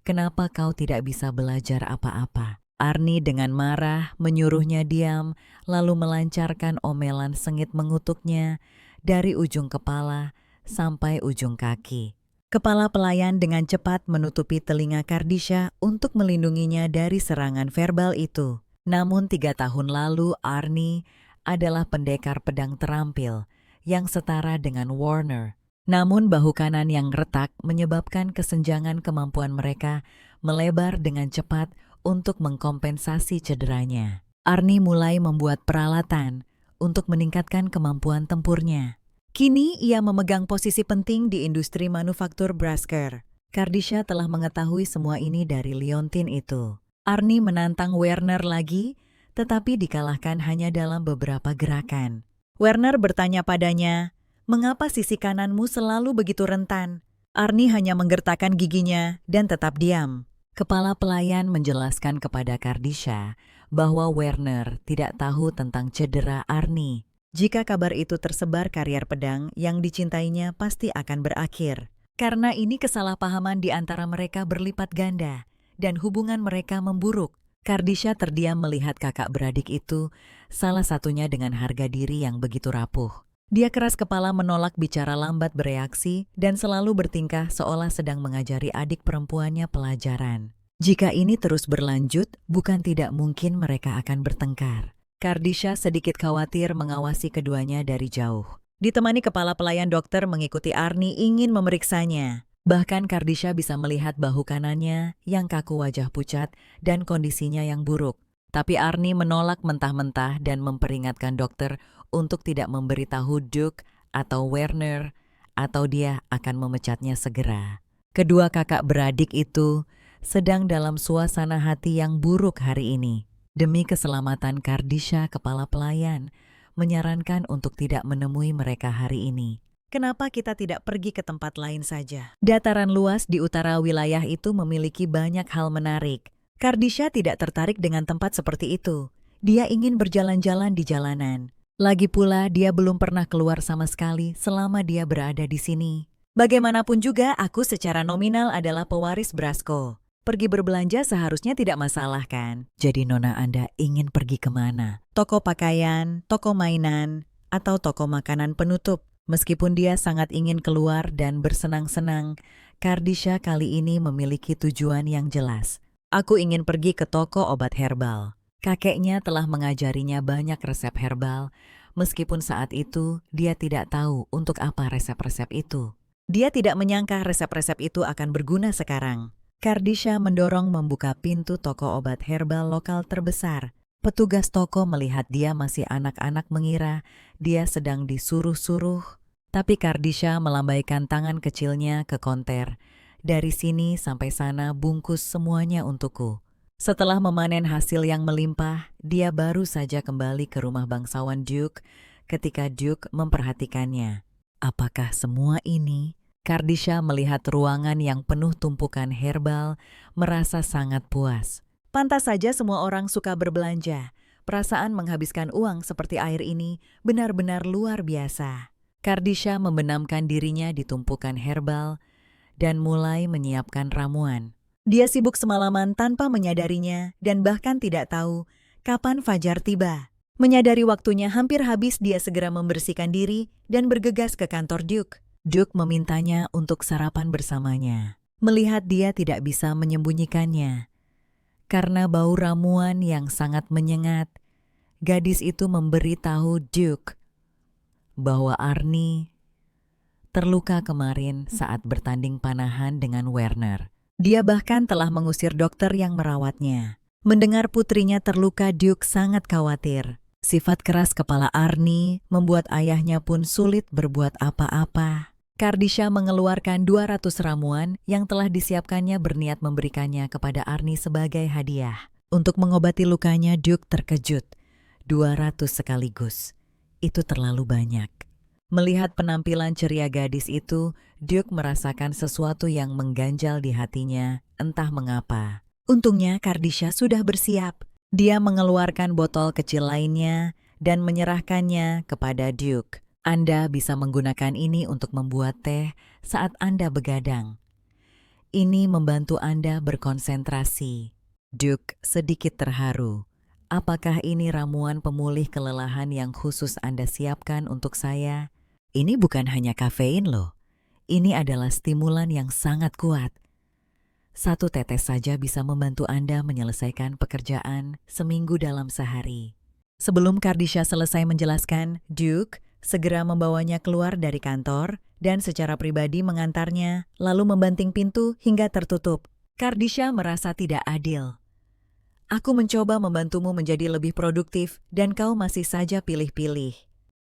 Kenapa kau tidak bisa belajar apa-apa? Arnie dengan marah menyuruhnya diam, lalu melancarkan omelan sengit mengutuknya dari ujung kepala sampai ujung kaki. Kepala pelayan dengan cepat menutupi telinga Kardisha untuk melindunginya dari serangan verbal itu. Namun 3 tahun lalu Arnie adalah pendekar pedang terampil yang setara dengan Warner. Namun bahu kanan yang retak menyebabkan kesenjangan kemampuan mereka melebar dengan cepat untuk mengkompensasi cederanya. Arnie mulai membuat peralatan untuk meningkatkan kemampuan tempurnya. Kini ia memegang posisi penting di industri manufaktur Brasker. Kardisha telah mengetahui semua ini dari liontin itu. Arnie menantang Werner lagi, tetapi dikalahkan hanya dalam beberapa gerakan. Werner bertanya padanya, "Mengapa sisi kananmu selalu begitu rentan?" Arnie hanya menggertakkan giginya dan tetap diam. Kepala pelayan menjelaskan kepada Kardisha bahwa Werner tidak tahu tentang cedera Arnie. Jika kabar itu tersebar, karier pedang yang dicintainya pasti akan berakhir. Karena ini kesalahpahaman di antara mereka berlipat ganda dan hubungan mereka memburuk. Kardisha terdiam melihat kakak beradik itu, salah satunya dengan harga diri yang begitu rapuh. Dia keras kepala, menolak bicara, lambat bereaksi, dan selalu bertingkah seolah sedang mengajari adik perempuannya pelajaran. Jika ini terus berlanjut, bukan tidak mungkin mereka akan bertengkar. Kardisha sedikit khawatir mengawasi keduanya dari jauh. Ditemani kepala pelayan, dokter mengikuti Arnie ingin memeriksanya. Bahkan Kardisha bisa melihat bahu kanannya yang kaku, wajah pucat, dan kondisinya yang buruk. Tapi Arnie menolak mentah-mentah dan memperingatkan dokter untuk tidak memberitahu Duke atau Werner atau dia akan memecatnya segera. Kedua kakak beradik itu sedang dalam suasana hati yang buruk hari ini. Demi keselamatan Kardisha, kepala pelayan menyarankan untuk tidak menemui mereka hari ini. Kenapa kita tidak pergi ke tempat lain saja? Dataran luas di utara wilayah itu memiliki banyak hal menarik. Kardisha tidak tertarik dengan tempat seperti itu. Dia ingin berjalan-jalan di jalanan. Lagi pula dia belum pernah keluar sama sekali selama dia berada di sini. Bagaimanapun juga aku secara nominal adalah pewaris Brasko. Pergi berbelanja seharusnya tidak masalah kan? Jadi Nona Anda ingin pergi kemana? Toko pakaian, toko mainan, atau toko makanan penutup? Meskipun dia sangat ingin keluar dan bersenang-senang, Kardisha kali ini memiliki tujuan yang jelas. Aku ingin pergi ke toko obat herbal. Kakeknya telah mengajarinya banyak resep herbal, meskipun saat itu dia tidak tahu untuk apa resep-resep itu. Dia tidak menyangka resep-resep itu akan berguna sekarang. Kardisha mendorong membuka pintu toko obat herbal lokal terbesar. Petugas toko melihat dia masih anak-anak mengira dia sedang disuruh-suruh. Tapi Kardisha melambaikan tangan kecilnya ke konter. Dari sini sampai sana bungkus semuanya untukku. Setelah memanen hasil yang melimpah, dia baru saja kembali ke rumah bangsawan Duke ketika Duke memperhatikannya. Apakah semua ini? Kardisha melihat ruangan yang penuh tumpukan herbal, merasa sangat puas. Pantas saja semua orang suka berbelanja. Perasaan menghabiskan uang seperti air ini benar-benar luar biasa. Kardisha membenamkan dirinya di tumpukan herbal dan mulai menyiapkan ramuan. Dia sibuk semalaman tanpa menyadarinya dan bahkan tidak tahu kapan fajar tiba. Menyadari waktunya hampir habis, dia segera membersihkan diri dan bergegas ke kantor Duke. Duke memintanya untuk sarapan bersamanya. Melihat dia tidak bisa menyembunyikannya. Karena bau ramuan yang sangat menyengat, gadis itu memberitahu Duke bahwa Arnie terluka kemarin saat bertanding panahan dengan Werner. Dia bahkan telah mengusir dokter yang merawatnya. Mendengar putrinya terluka, Duke sangat khawatir. Sifat keras kepala Arnie membuat ayahnya pun sulit berbuat apa-apa. Kardisha mengeluarkan 200 ramuan yang telah disiapkannya berniat memberikannya kepada Arnie sebagai hadiah. Untuk mengobati lukanya, Duke terkejut. 200 sekaligus. Itu terlalu banyak. Melihat penampilan ceria gadis itu, Duke merasakan sesuatu yang mengganjal di hatinya, entah mengapa. Untungnya Kardisha sudah bersiap. Dia mengeluarkan botol kecil lainnya dan menyerahkannya kepada Duke. Anda bisa menggunakan ini untuk membuat teh saat Anda begadang. Ini membantu Anda berkonsentrasi. Duke sedikit terharu. Apakah ini ramuan pemulih kelelahan yang khusus Anda siapkan untuk saya? Ini bukan hanya kafein loh. Ini adalah stimulan yang sangat kuat. 1 tetes saja bisa membantu Anda menyelesaikan pekerjaan seminggu dalam sehari. Sebelum Kardisha selesai menjelaskan, Duke segera membawanya keluar dari kantor dan secara pribadi mengantarnya, lalu membanting pintu hingga tertutup. Kardisha merasa tidak adil. Aku mencoba membantumu menjadi lebih produktif dan kau masih saja pilih-pilih.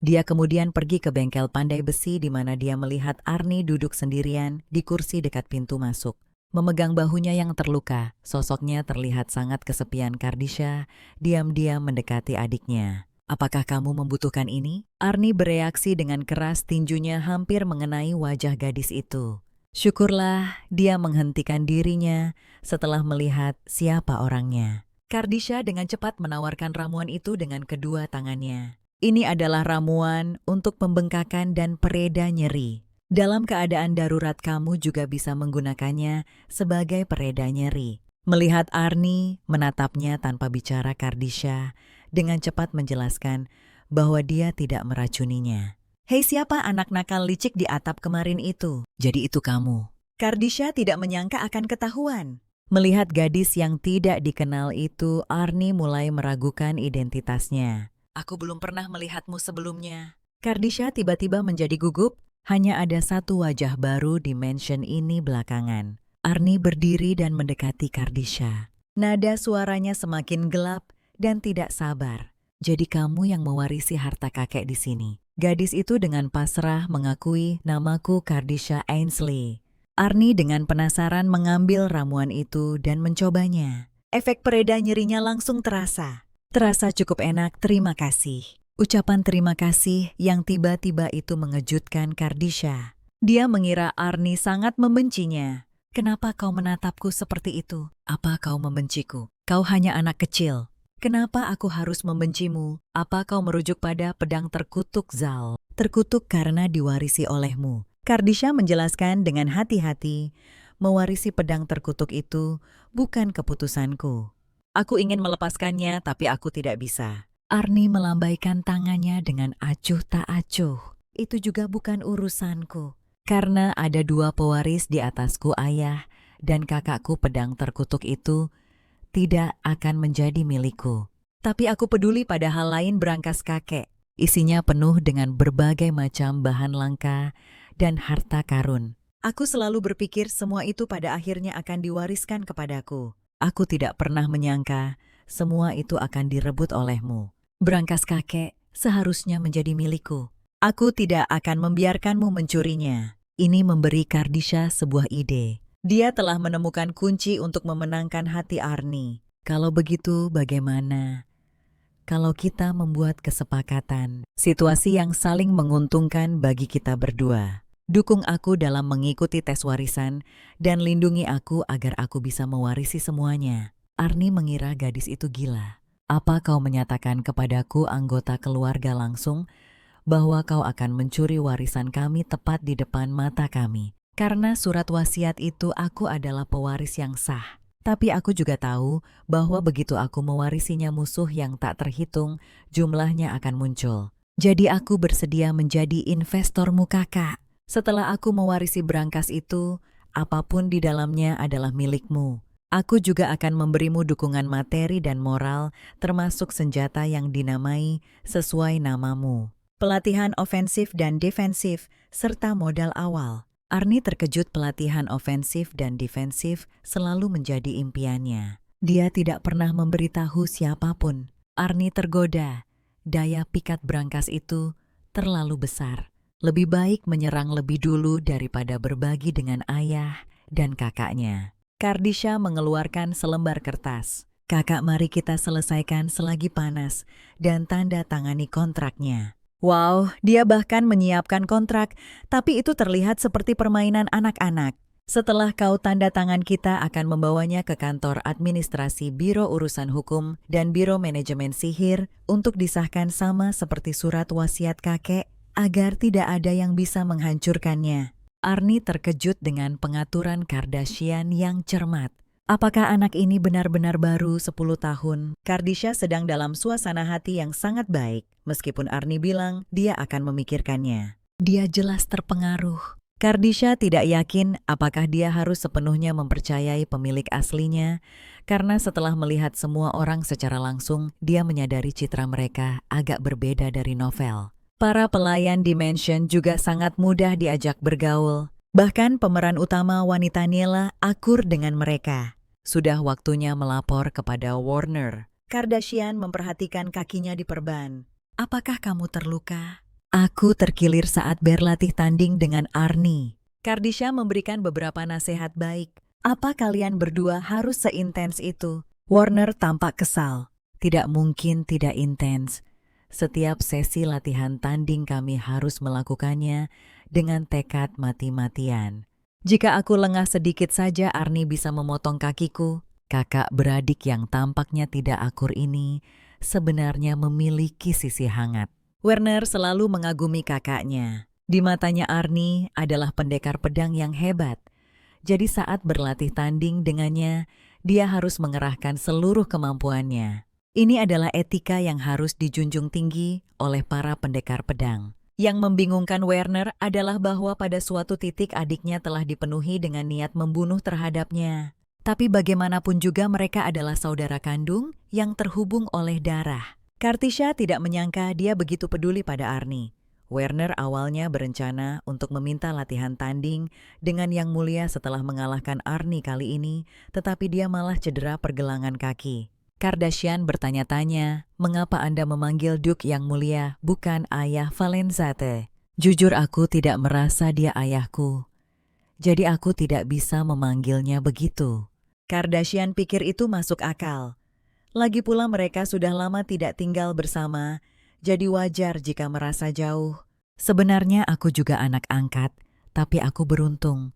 Dia kemudian pergi ke bengkel pandai besi di mana dia melihat Arnie duduk sendirian di kursi dekat pintu masuk. Memegang bahunya yang terluka, sosoknya terlihat sangat kesepian. Kardisha diam-diam mendekati adiknya. Apakah kamu membutuhkan ini? Arnie bereaksi dengan keras, tinjunya hampir mengenai wajah gadis itu. Syukurlah dia menghentikan dirinya setelah melihat siapa orangnya. Kardisha dengan cepat menawarkan ramuan itu dengan kedua tangannya. Ini adalah ramuan untuk pembengkakan dan pereda nyeri. Dalam keadaan darurat kamu juga bisa menggunakannya sebagai pereda nyeri. Melihat Arnie menatapnya tanpa bicara, Kardisha dengan cepat menjelaskan bahwa dia tidak meracuninya. Hei, siapa anak nakal licik di atap kemarin itu? Jadi itu kamu. Kardisha tidak menyangka akan ketahuan. Melihat gadis yang tidak dikenal itu, Arnie mulai meragukan identitasnya. Aku belum pernah melihatmu sebelumnya. Kardisha tiba-tiba menjadi gugup. Hanya ada satu wajah baru di mansion ini belakangan. Arnie berdiri dan mendekati Kardisha. Nada suaranya semakin gelap dan tidak sabar. Jadi kamu yang mewarisi harta kakek di sini. Gadis itu dengan pasrah mengakui, namaku Kardisha Ainsley. Arnie dengan penasaran mengambil ramuan itu dan mencobanya. Efek pereda nyerinya langsung terasa. Terasa cukup enak, terima kasih. Ucapan terima kasih yang tiba-tiba itu mengejutkan Kardisha. Dia mengira Arnie sangat membencinya. Kenapa kau menatapku seperti itu? Apa kau membenciku? Kau hanya anak kecil. Kenapa aku harus membencimu? Apa kau merujuk pada pedang terkutuk Zal? Terkutuk karena diwarisi olehmu. Kardisha menjelaskan dengan hati-hati, mewarisi pedang terkutuk itu bukan keputusanku. Aku ingin melepaskannya tapi aku tidak bisa. Arnie melambaikan tangannya dengan acuh tak acuh. Itu juga bukan urusanku. Karena ada 2 pewaris di atasku, ayah dan kakakku, pedang terkutuk itu tidak akan menjadi milikku. Tapi aku peduli pada hal lain. Berangkas kakek. Isinya penuh dengan berbagai macam bahan langka dan harta karun. Aku selalu berpikir semua itu pada akhirnya akan diwariskan kepadaku. Aku tidak pernah menyangka semua itu akan direbut olehmu. Berangkas kakek seharusnya menjadi milikku. Aku tidak akan membiarkanmu mencurinya. Ini memberi Kardisha sebuah ide. Dia telah menemukan kunci untuk memenangkan hati Arnie. Kalau begitu bagaimana kalau kita membuat kesepakatan, situasi yang saling menguntungkan bagi kita berdua? Dukung aku dalam mengikuti tes warisan dan lindungi aku agar aku bisa mewarisi semuanya. Arnie mengira gadis itu gila. Apa kau menyatakan kepadaku, anggota keluarga langsung, bahwa kau akan mencuri warisan kami tepat di depan mata kami? Karena surat wasiat itu aku adalah pewaris yang sah. Tapi aku juga tahu bahwa begitu aku mewarisinya, musuh yang tak terhitung jumlahnya akan muncul. Jadi aku bersedia menjadi investormu, kakak. Setelah aku mewarisi berangkas itu, apapun di dalamnya adalah milikmu. Aku juga akan memberimu dukungan materi dan moral, termasuk senjata yang dinamai sesuai namamu, pelatihan ofensif dan defensif, serta modal awal. Arnie terkejut. Pelatihan ofensif dan defensif selalu menjadi impiannya. Dia tidak pernah memberitahu siapapun. Arnie tergoda. daya pikat brankas itu terlalu besar. Lebih baik menyerang lebih dulu daripada berbagi dengan ayah dan kakaknya. Kardisha mengeluarkan selembar kertas. Kakak, mari kita selesaikan selagi panas dan tanda tangani kontraknya. Wow, dia bahkan menyiapkan kontrak, tapi itu terlihat seperti permainan anak-anak. Setelah kau tanda tangan, kita akan membawanya ke kantor administrasi Biro Urusan Hukum dan Biro Manajemen Sihir untuk disahkan sama seperti surat wasiat kakek agar tidak ada yang bisa menghancurkannya. Arnie terkejut dengan pengaturan Kardashian yang cermat. Apakah anak ini benar-benar baru 10 tahun? Kardashian sedang dalam suasana hati yang sangat baik, meskipun Arnie bilang dia akan memikirkannya. Dia jelas terpengaruh. Kardashian tidak yakin apakah dia harus sepenuhnya mempercayai pemilik aslinya, karena setelah melihat semua orang secara langsung, dia menyadari citra mereka agak berbeda dari novel. Para pelayan di mansion juga sangat mudah diajak bergaul. Bahkan pemeran utama wanita Nila akur dengan mereka. Sudah waktunya melapor kepada Warner. Kardashian memperhatikan kakinya diperban. Apakah kamu terluka? Aku terkilir saat berlatih tanding dengan Arnie. Kardashian memberikan beberapa nasihat baik. Apa kalian berdua harus seintens itu? Warner tampak kesal. Tidak mungkin tidak intens. Setiap sesi latihan tanding kami harus melakukannya dengan tekad mati-matian. Jika aku lengah sedikit saja, Arnie bisa memotong kakiku. Kakak beradik yang tampaknya tidak akur ini sebenarnya memiliki sisi hangat. Werner selalu mengagumi kakaknya. Di matanya Arnie adalah pendekar pedang yang hebat. Jadi saat berlatih tanding dengannya, dia harus mengerahkan seluruh kemampuannya. Ini adalah etika yang harus dijunjung tinggi oleh para pendekar pedang. Yang membingungkan Werner adalah bahwa pada suatu titik adiknya telah dipenuhi dengan niat membunuh terhadapnya. Tapi bagaimanapun juga mereka adalah saudara kandung yang terhubung oleh darah. Kardashian tidak menyangka dia begitu peduli pada Arnie. Werner awalnya berencana untuk meminta latihan tanding dengan Yang Mulia setelah mengalahkan Arnie kali ini, tetapi dia malah cedera pergelangan kaki. Kardashian bertanya-tanya, mengapa Anda memanggil Duke Yang Mulia, bukan ayah Valenzate? Jujur aku tidak merasa dia ayahku. Jadi aku tidak bisa memanggilnya begitu. Kardashian pikir itu masuk akal. Lagi pula mereka sudah lama tidak tinggal bersama, jadi wajar jika merasa jauh. Sebenarnya aku juga anak angkat, tapi aku beruntung.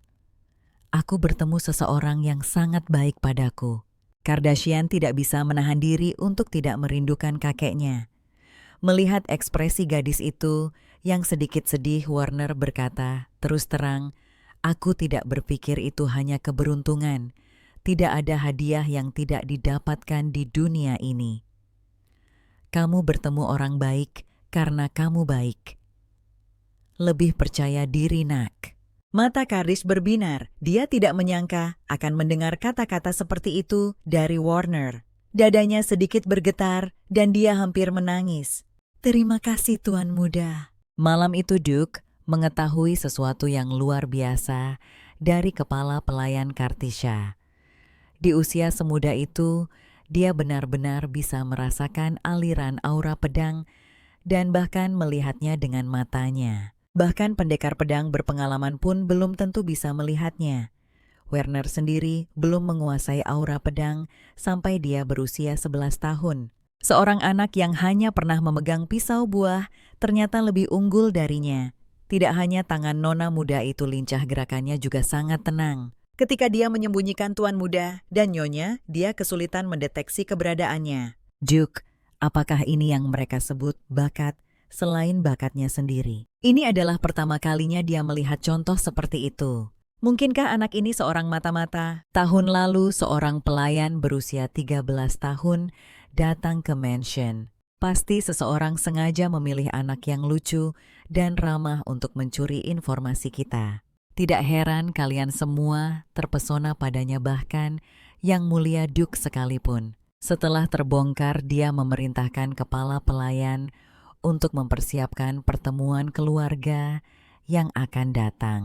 Aku bertemu seseorang yang sangat baik padaku. Kardashian tidak bisa menahan diri untuk tidak merindukan kakeknya. Melihat ekspresi gadis itu yang sedikit sedih, Warner berkata, terus terang, aku tidak berpikir itu hanya keberuntungan. Tidak ada hadiah yang tidak didapatkan di dunia ini. Kamu bertemu orang baik karena kamu baik. Lebih percaya diri, nak. Mata Kardashian berbinar. Dia tidak menyangka akan mendengar kata-kata seperti itu dari Warner. Dadanya sedikit bergetar dan dia hampir menangis. Terima kasih Tuan Muda. Malam itu Duke mengetahui sesuatu yang luar biasa dari kepala pelayan Kardashian. Di usia semuda itu, dia benar-benar bisa merasakan aliran aura pedang dan bahkan melihatnya dengan matanya. Bahkan pendekar pedang berpengalaman pun belum tentu bisa melihatnya. Werner sendiri belum menguasai aura pedang sampai dia berusia 11 tahun. Seorang anak yang hanya pernah memegang pisau buah ternyata lebih unggul darinya. Tidak hanya tangan nona muda itu lincah, gerakannya juga sangat tenang. Ketika dia menyembunyikan Tuan Muda dan Nyonya, dia kesulitan mendeteksi keberadaannya. Duke, apakah ini yang mereka sebut bakat selain bakatnya sendiri? Ini adalah pertama kalinya dia melihat contoh seperti itu. Mungkinkah anak ini seorang mata-mata? Tahun lalu seorang pelayan berusia 13 tahun datang ke mansion. Pasti seseorang sengaja memilih anak yang lucu dan ramah untuk mencuri informasi kita. Tidak heran kalian semua terpesona padanya, bahkan Yang Mulia Duke sekalipun. Setelah terbongkar, dia memerintahkan kepala pelayan untuk mempersiapkan pertemuan keluarga yang akan datang.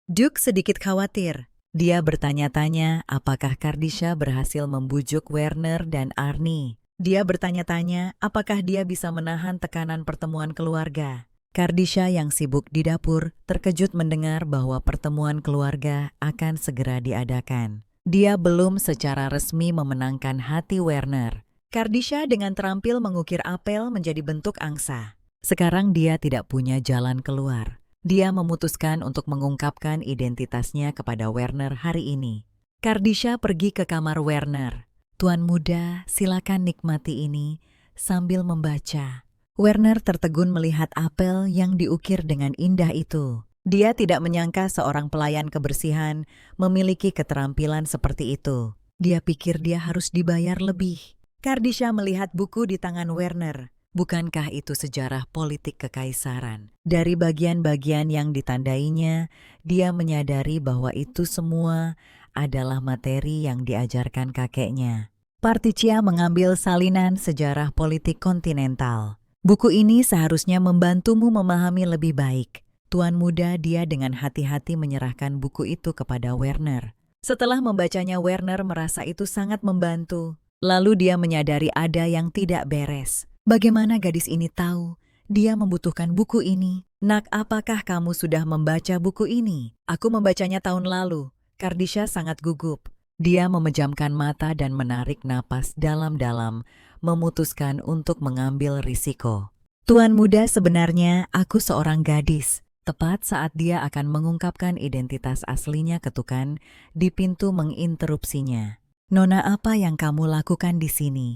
Duke sedikit khawatir. Dia bertanya-tanya apakah Kardashian berhasil membujuk Werner dan Arnie. Dia bertanya-tanya apakah dia bisa menahan tekanan pertemuan keluarga. Kardisha yang sibuk di dapur terkejut mendengar bahwa pertemuan keluarga akan segera diadakan. Dia belum secara resmi memenangkan hati Werner. Kardisha dengan terampil mengukir apel menjadi bentuk angsa. Sekarang dia tidak punya jalan keluar. Dia memutuskan untuk mengungkapkan identitasnya kepada Werner hari ini. Kardisha pergi ke kamar Werner. "Tuan muda, silakan nikmati ini sambil membaca." Werner tertegun melihat apel yang diukir dengan indah itu. Dia tidak menyangka seorang pelayan kebersihan memiliki keterampilan seperti itu. Dia pikir dia harus dibayar lebih. Kardisha melihat buku di tangan Werner. Bukankah itu sejarah politik kekaisaran? Dari bagian-bagian yang ditandainya, dia menyadari bahwa itu semua adalah materi yang diajarkan kakeknya. Particia mengambil salinan sejarah politik kontinental. "Buku ini seharusnya membantumu memahami lebih baik." Tuan muda, dia dengan hati-hati menyerahkan buku itu kepada Werner. Setelah membacanya, Werner merasa itu sangat membantu. Lalu dia menyadari ada yang tidak beres. Bagaimana gadis ini tahu dia membutuhkan buku ini? "Nak, apakah kamu sudah membaca buku ini?" "Aku membacanya tahun lalu." Kardisha sangat gugup. Dia memejamkan mata dan menarik napas dalam-dalam, memutuskan untuk mengambil risiko. "Tuan muda, sebenarnya aku seorang gadis." Tepat saat dia akan mengungkapkan identitas aslinya, ketukan di pintu menginterupsinya. "Nona, apa yang kamu lakukan di sini?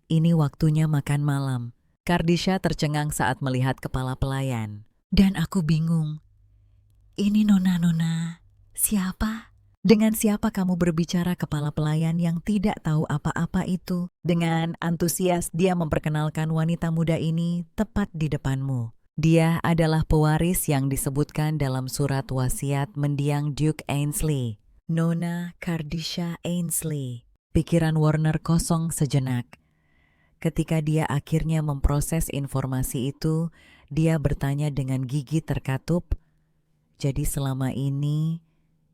Ini waktunya makan malam." Kardisha tercengang saat melihat kepala pelayan. "Dan aku bingung. Ini Nona, siapa?" "Dengan siapa kamu berbicara?" Kepala pelayan yang tidak tahu apa-apa itu dengan antusias dia memperkenalkan wanita muda ini tepat di depanmu. Dia adalah pewaris yang disebutkan dalam surat wasiat mendiang Duke Ainsley. Nona Kardisha Ainsley. Pikiran Werner kosong sejenak. Ketika dia akhirnya memproses informasi itu, dia bertanya dengan gigi terkatup, "Jadi selama ini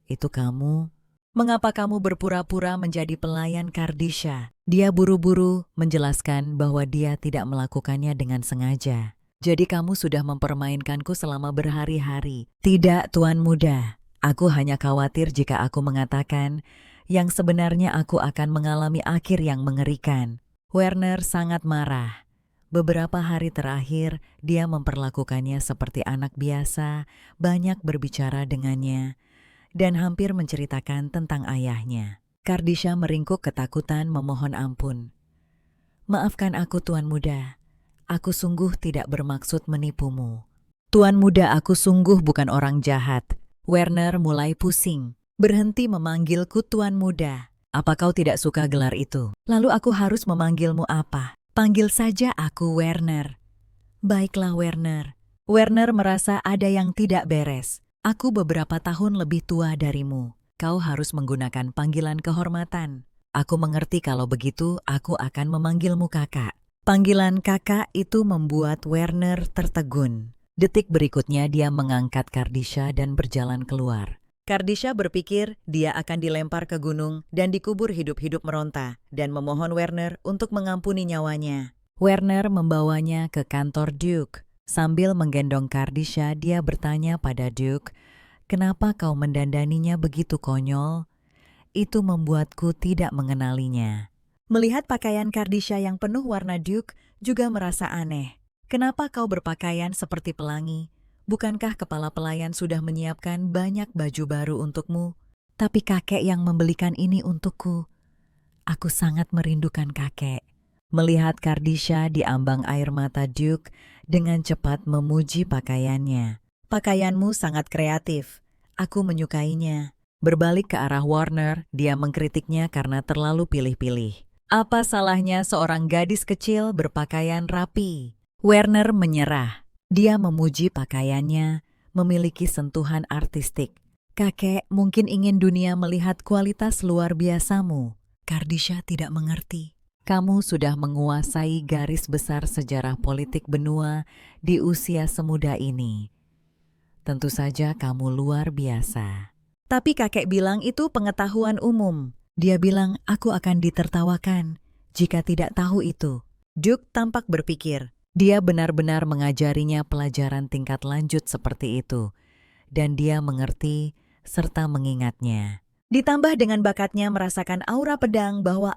itu kamu? Mengapa kamu berpura-pura menjadi pelayan Kardisha?" Dia buru-buru menjelaskan bahwa dia tidak melakukannya dengan sengaja. "Jadi kamu sudah mempermainkanku selama berhari-hari?" "Tidak, Tuan muda. Aku hanya khawatir jika aku mengatakan yang sebenarnya aku akan mengalami akhir yang mengerikan." Werner sangat marah. Beberapa hari terakhir, dia memperlakukannya seperti anak biasa, banyak berbicara dengannya, dan hampir menceritakan tentang ayahnya. Kardisha meringkuk ketakutan memohon ampun. "Maafkan aku, Tuan muda. Aku sungguh tidak bermaksud menipumu." "Tuan muda, aku sungguh bukan orang jahat." Werner mulai pusing. "Berhenti memanggilku Tuan muda. Apa kau tidak suka gelar itu? Lalu aku harus memanggilmu apa? Panggil saja aku Werner." "Baiklah, Werner." Werner merasa ada yang tidak beres. "Aku beberapa tahun lebih tua darimu. Kau harus menggunakan panggilan kehormatan." "Aku mengerti, kalau begitu aku akan memanggilmu kakak." Panggilan kakak itu membuat Werner tertegun. Detik berikutnya dia mengangkat Kardisha dan berjalan keluar. Kardisha berpikir dia akan dilempar ke gunung dan dikubur hidup-hidup meronta dan memohon Werner untuk mengampuni nyawanya. Werner membawanya ke kantor Duke. Sambil menggendong Kardisha, dia bertanya pada Duke, "Kenapa kau mendandaninya begitu konyol?" "Itu membuatku tidak mengenalinya." Melihat pakaian Kardisha yang penuh warna, Duke juga merasa aneh. "Kenapa kau berpakaian seperti pelangi? Bukankah kepala pelayan sudah menyiapkan banyak baju baru untukmu?" "Tapi kakek yang membelikan ini untukku." "Aku sangat merindukan kakek." Melihat Kardisha, di ambang air mata Duke dengan cepat memuji pakaiannya. "Pakaianmu sangat kreatif. Aku menyukainya." Berbalik ke arah Werner, dia mengkritiknya karena terlalu pilih-pilih. Apa salahnya seorang gadis kecil berpakaian rapi? Werner menyerah. Dia memuji pakaiannya, memiliki sentuhan artistik. "Kakek mungkin ingin dunia melihat kualitas luar biasamu." Kardisha tidak mengerti. "Kamu sudah menguasai garis besar sejarah politik benua di usia semuda ini. Tentu saja kamu luar biasa." "Tapi kakek bilang itu pengetahuan umum." Dia bilang, "Aku akan ditertawakan jika tidak tahu itu. Duke tampak berpikir, dia benar-benar mengajarinya pelajaran tingkat lanjut seperti itu, dan dia mengerti serta mengingatnya. Ditambah dengan bakatnya merasakan aura pedang bahwa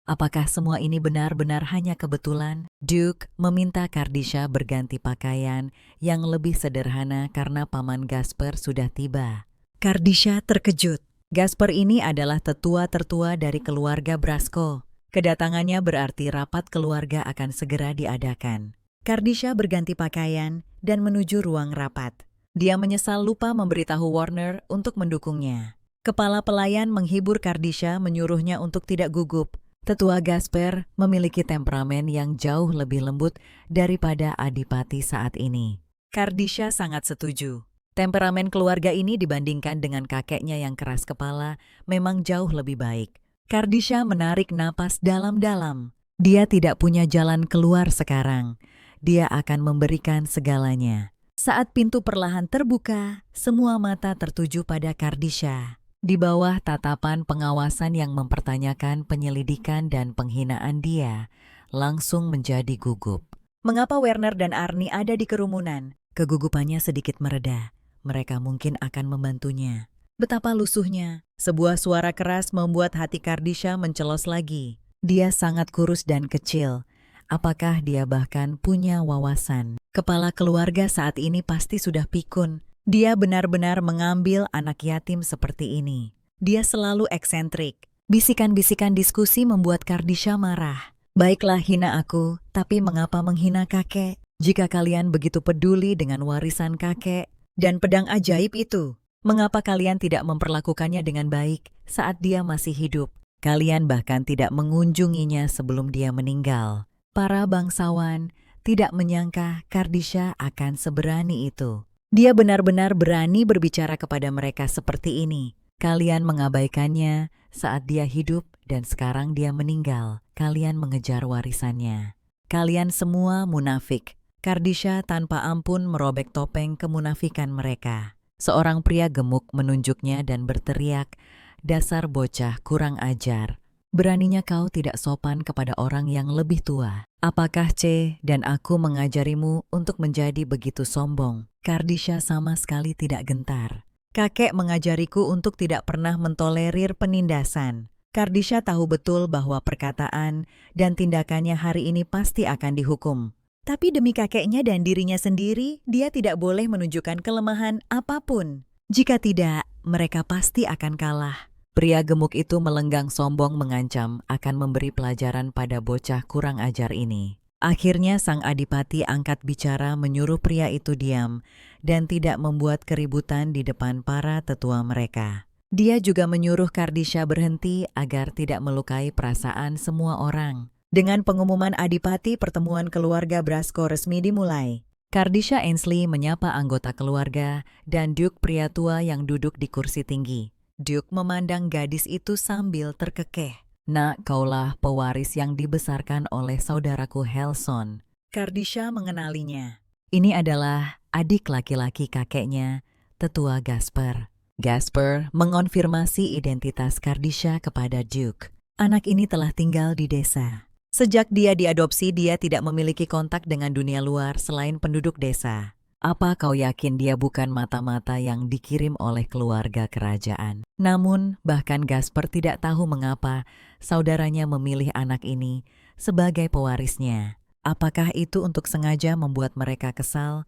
apakah semua ini benar-benar hanya kebetulan? Duke meminta Kardisha berganti pakaian yang lebih sederhana karena Paman Gasper sudah tiba. Kardisha terkejut. Gasper ini adalah tetua tertua dari keluarga Brasco. Kedatangannya berarti rapat keluarga akan segera diadakan. Kardisha berganti pakaian dan menuju ruang rapat. Dia menyesal lupa memberitahu Warner untuk mendukungnya. Kepala pelayan menghibur Kardisha menyuruhnya untuk tidak gugup. Tetua Gasper memiliki temperamen yang jauh lebih lembut daripada Adipati saat ini. Kardisha sangat setuju. Temperamen keluarga ini dibandingkan dengan kakeknya yang keras kepala memang jauh lebih baik. Kardisha menarik napas dalam-dalam. Dia tidak punya jalan keluar sekarang. Dia akan memberikan segalanya. Saat pintu perlahan terbuka, semua mata tertuju pada Kardisha. Di bawah tatapan pengawasan yang mempertanyakan penyelidikan dan penghinaan dia, langsung menjadi gugup. Mengapa Werner dan Arnie ada di kerumunan? Kegugupannya sedikit mereda. Mereka mungkin akan membantunya. Betapa lusuhnya. Sebuah suara keras membuat hati Kardisha mencelos lagi. Dia sangat kurus dan kecil. Apakah dia bahkan punya wawasan? Kepala keluarga saat ini pasti sudah pikun. Dia benar-benar mengambil anak yatim seperti ini. Dia selalu eksentrik. Bisikan-bisikan diskusi membuat Kardisha marah. Baiklah hina aku, tapi mengapa menghina kakek? Jika kalian begitu peduli dengan warisan kakek dan pedang ajaib itu, mengapa kalian tidak memperlakukannya dengan baik saat dia masih hidup? Kalian bahkan tidak mengunjunginya sebelum dia meninggal. Para bangsawan tidak menyangka Kardisha akan seberani itu. Dia benar-benar berani berbicara kepada mereka seperti ini. Kalian mengabaikannya saat dia hidup dan sekarang dia meninggal. Kalian mengejar warisannya. Kalian semua munafik. Kardisha tanpa ampun merobek topeng kemunafikan mereka. Seorang pria gemuk menunjuknya dan berteriak, "Dasar bocah kurang ajar. Beraninya kau tidak sopan kepada orang yang lebih tua. Apakah C dan aku mengajarimu untuk menjadi begitu sombong?" Kardisha sama sekali tidak gentar. Kakek mengajariku untuk tidak pernah mentolerir penindasan. Kardisha tahu betul bahwa perkataan dan tindakannya hari ini pasti akan dihukum. Tapi demi kakeknya dan dirinya sendiri, dia tidak boleh menunjukkan kelemahan apapun. Jika tidak, mereka pasti akan kalah. Pria gemuk itu melenggang sombong mengancam akan memberi pelajaran pada bocah kurang ajar ini. Akhirnya sang adipati angkat bicara menyuruh pria itu diam dan tidak membuat keributan di depan para tetua mereka. Dia juga menyuruh Kardisha berhenti agar tidak melukai perasaan semua orang. Dengan pengumuman adipati, pertemuan keluarga Brasco resmi dimulai. Kardisha Ainsley menyapa anggota keluarga dan Duke pria tua yang duduk di kursi tinggi. Duke memandang gadis itu sambil terkekeh. "Nak, kaulah pewaris yang dibesarkan oleh saudaraku Helson." Kardisha mengenalinya. Ini adalah adik laki-laki kakeknya, tetua Gasper. Gasper mengonfirmasi identitas Kardisha kepada Duke. Anak ini telah tinggal di desa. Sejak dia diadopsi, dia tidak memiliki kontak dengan dunia luar selain penduduk desa. Apa kau yakin dia bukan mata-mata yang dikirim oleh keluarga kerajaan? Namun, bahkan Gasper tidak tahu mengapa saudaranya memilih anak ini sebagai pewarisnya. Apakah itu untuk sengaja membuat mereka kesal?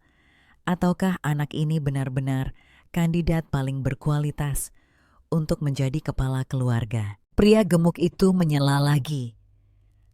Ataukah anak ini benar-benar kandidat paling berkualitas untuk menjadi kepala keluarga? Pria gemuk itu menyela lagi.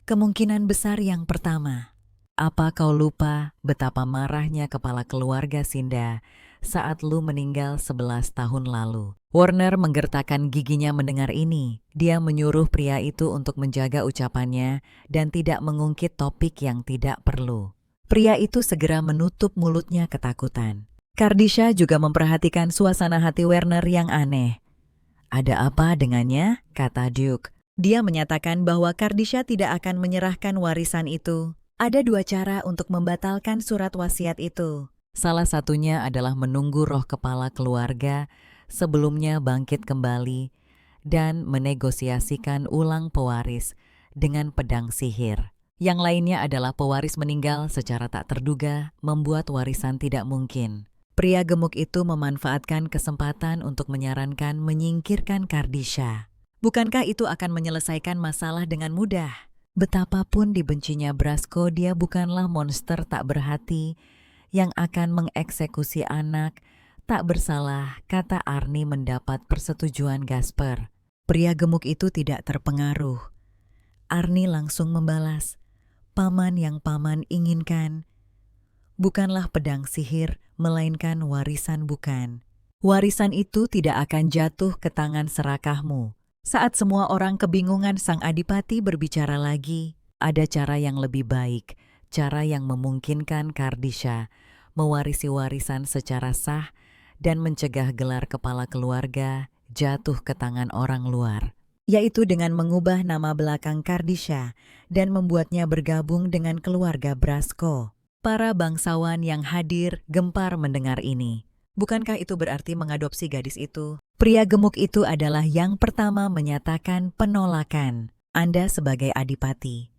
Kemungkinan besar yang pertama. Apa kau lupa betapa marahnya kepala keluarga Sinda saat lu meninggal 11 tahun lalu? Warner menggertakkan giginya mendengar ini. Dia menyuruh pria itu untuk menjaga ucapannya dan tidak mengungkit topik yang tidak perlu. Pria itu segera menutup mulutnya ketakutan. Kardisha juga memperhatikan suasana hati Werner yang aneh. "Ada apa dengannya?" kata Duke. Dia menyatakan bahwa Kardisha tidak akan menyerahkan warisan itu. Ada dua cara untuk membatalkan surat wasiat itu. Salah satunya adalah menunggu roh kepala keluarga sebelumnya bangkit kembali dan menegosiasikan ulang pewaris dengan pedang sihir. Yang lainnya adalah pewaris meninggal secara tak terduga, membuat warisan tidak mungkin. Pria gemuk itu memanfaatkan kesempatan untuk menyarankan menyingkirkan Kardisha. Bukankah itu akan menyelesaikan masalah dengan mudah? Betapapun dibencinya Brasko, dia bukanlah monster tak berhati yang akan mengeksekusi anak tak bersalah, kata Arni mendapat persetujuan Gasper. Pria gemuk itu tidak terpengaruh. Arni langsung membalas, paman yang paman inginkan bukanlah pedang sihir, melainkan warisan bukan. Warisan itu tidak akan jatuh ke tangan serakahmu. Saat semua orang kebingungan, Sang Adipati berbicara lagi. Ada cara yang lebih baik, cara yang memungkinkan Kardisha mewarisi warisan secara sah dan mencegah gelar kepala keluarga jatuh ke tangan orang luar, yaitu dengan mengubah nama belakang Kardisha dan membuatnya bergabung dengan keluarga Brasko. Para bangsawan yang hadir gempar mendengar ini. Bukankah itu berarti mengadopsi gadis itu? Pria gemuk itu adalah yang pertama menyatakan penolakan. Anda sebagai adipati,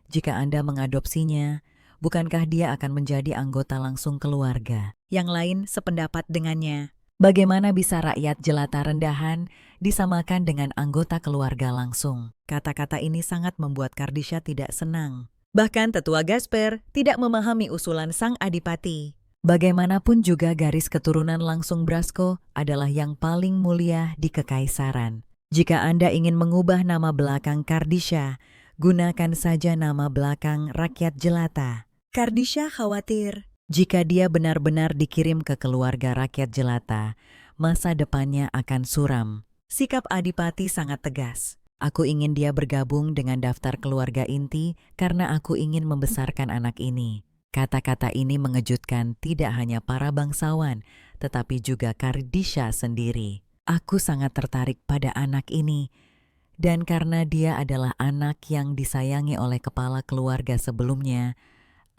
jika Anda mengadopsinya, bukankah dia akan menjadi anggota langsung keluarga? Yang lain sependapat dengannya. Bagaimana bisa rakyat jelata rendahan disamakan dengan anggota keluarga langsung? Kata-kata ini sangat membuat Kardisha tidak senang. Bahkan tetua Gasper tidak memahami usulan Sang Adipati. Bagaimanapun juga garis keturunan langsung Brasko adalah yang paling mulia di kekaisaran. Jika Anda ingin mengubah nama belakang Kardisha, gunakan saja nama belakang rakyat jelata. Kardisha khawatir, jika dia benar-benar dikirim ke keluarga rakyat jelata, masa depannya akan suram. Sikap Adipati sangat tegas. Aku ingin dia bergabung dengan daftar keluarga inti karena aku ingin membesarkan anak ini. Kata-kata ini mengejutkan tidak hanya para bangsawan, tetapi juga Kardisha sendiri. Aku sangat tertarik pada anak ini, dan karena dia adalah anak yang disayangi oleh kepala keluarga sebelumnya,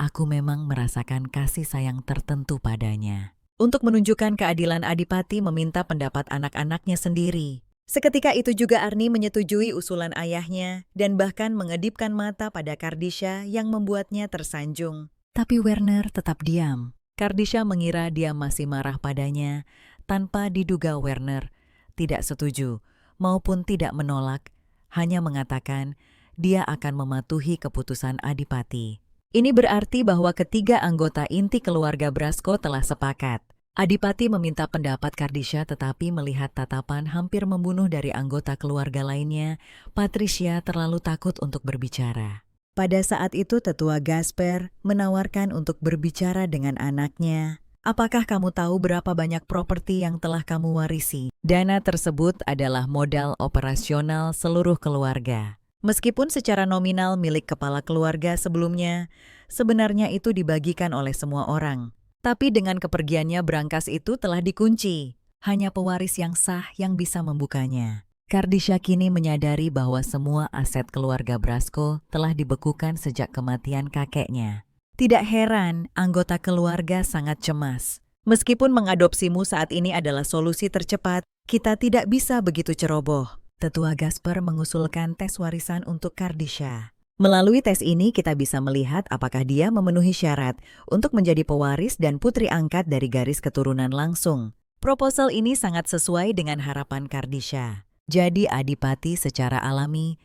aku memang merasakan kasih sayang tertentu padanya. Untuk menunjukkan keadilan, Adipati meminta pendapat anak-anaknya sendiri. Seketika itu juga Arni menyetujui usulan ayahnya dan bahkan mengedipkan mata pada Kardisha yang membuatnya tersanjung. Tapi Werner tetap diam. Kardisha mengira dia masih marah padanya, tanpa diduga Werner tidak setuju maupun tidak menolak, hanya mengatakan dia akan mematuhi keputusan Adipati. Ini berarti bahwa ketiga anggota inti keluarga Brasko telah sepakat. Adipati meminta pendapat Kardisha, tetapi melihat tatapan hampir membunuh dari anggota keluarga lainnya, Patricia terlalu takut untuk berbicara. Pada saat itu tetua Gasper menawarkan untuk berbicara dengan anaknya. Apakah kamu tahu berapa banyak properti yang telah kamu warisi? Dana tersebut adalah modal operasional seluruh keluarga. Meskipun secara nominal milik kepala keluarga sebelumnya, sebenarnya itu dibagikan oleh semua orang. Tapi dengan kepergiannya brankas itu telah dikunci. Hanya pewaris yang sah yang bisa membukanya. Kardisha kini menyadari bahwa semua aset keluarga Brasko telah dibekukan sejak kematian kakeknya. Tidak heran anggota keluarga sangat cemas. Meskipun mengadopsimu saat ini adalah solusi tercepat, kita tidak bisa begitu ceroboh. Tetua Gasper mengusulkan tes warisan untuk Kardisha. Melalui tes ini kita bisa melihat apakah dia memenuhi syarat untuk menjadi pewaris dan putri angkat dari garis keturunan langsung. Proposal ini sangat sesuai dengan harapan Kardisha. Jadi Adipati secara alami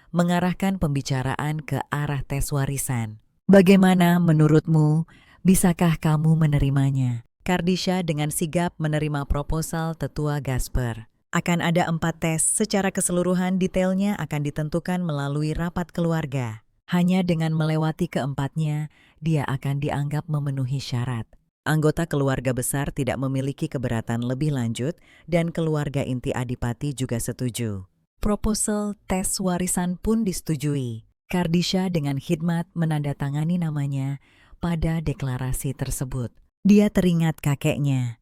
mengarahkan pembicaraan ke arah tes warisan. Bagaimana menurutmu? Bisakah kamu menerimanya? Kardisha dengan sigap menerima proposal tetua Gasper. Akan ada 4 tes, secara keseluruhan detailnya akan ditentukan melalui rapat keluarga. Hanya dengan melewati keempatnya, dia akan dianggap memenuhi syarat. Anggota keluarga besar tidak memiliki keberatan lebih lanjut dan keluarga inti Adipati juga setuju. Proposal tes warisan pun disetujui. Kardisha dengan khidmat menandatangani namanya pada deklarasi tersebut. Dia teringat kakeknya.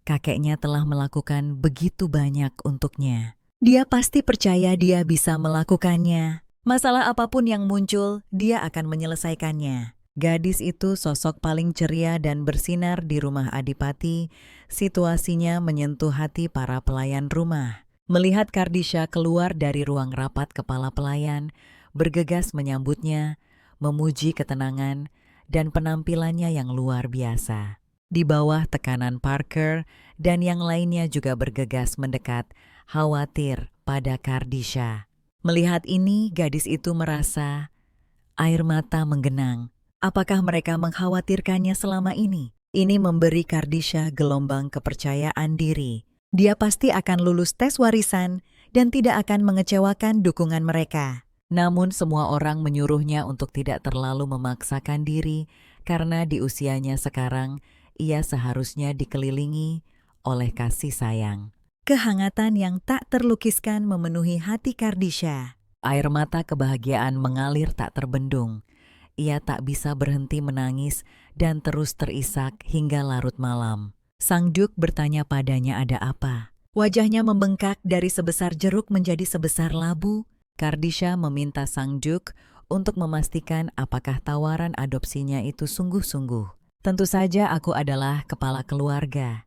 Kakeknya telah melakukan begitu banyak untuknya. Dia pasti percaya dia bisa melakukannya. Masalah apapun yang muncul, dia akan menyelesaikannya. Gadis itu sosok paling ceria dan bersinar di rumah Adipati. Situasinya menyentuh hati para pelayan rumah. Melihat Kardisha keluar dari ruang rapat kepala pelayan, bergegas menyambutnya, memuji ketenangan dan penampilannya yang luar biasa. Di bawah tekanan Parker dan yang lainnya juga bergegas mendekat, khawatir pada Kardashian. Melihat ini, gadis itu merasa air mata menggenang. Apakah mereka mengkhawatirkannya selama ini? Ini memberi Kardashian gelombang kepercayaan diri. Dia pasti akan lulus tes warisan dan tidak akan mengecewakan dukungan mereka. Namun semua orang menyuruhnya untuk tidak terlalu memaksakan diri karena di usianya sekarang ia seharusnya dikelilingi oleh kasih sayang. Kehangatan yang tak terlukiskan memenuhi hati Kardashian. Air mata kebahagiaan mengalir tak terbendung. Ia tak bisa berhenti menangis dan terus terisak hingga larut malam. Sang Duke bertanya padanya ada apa. Wajahnya membengkak dari sebesar jeruk menjadi sebesar labu. Kardashian meminta Sang Duke untuk memastikan apakah tawaran adopsinya itu sungguh-sungguh. Tentu saja aku adalah kepala keluarga.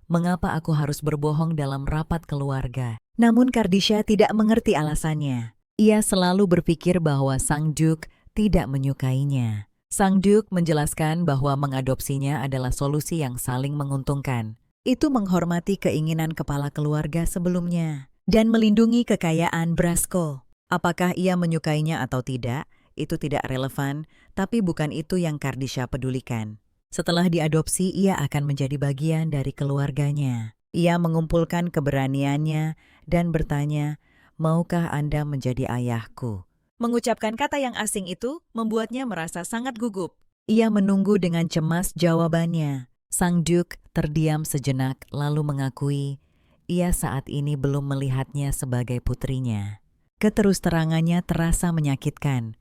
Mengapa aku harus berbohong dalam rapat keluarga? Namun Kardashian tidak mengerti alasannya. Ia selalu berpikir bahwa Sang Duke tidak menyukainya. Sang Duke menjelaskan bahwa mengadopsinya adalah solusi yang saling menguntungkan. Itu menghormati keinginan kepala keluarga sebelumnya dan melindungi kekayaan Brasco. Apakah ia menyukainya atau tidak, itu tidak relevan, tapi bukan itu yang Kardashian pedulikan. Setelah diadopsi, ia akan menjadi bagian dari keluarganya. Ia mengumpulkan keberaniannya dan bertanya, "Maukah Anda menjadi ayahku?" Mengucapkan kata yang asing itu membuatnya merasa sangat gugup. Ia menunggu dengan cemas jawabannya. Sang Duke terdiam sejenak lalu mengakui ia saat ini belum melihatnya sebagai putrinya. Keterus-terangannya terasa menyakitkan.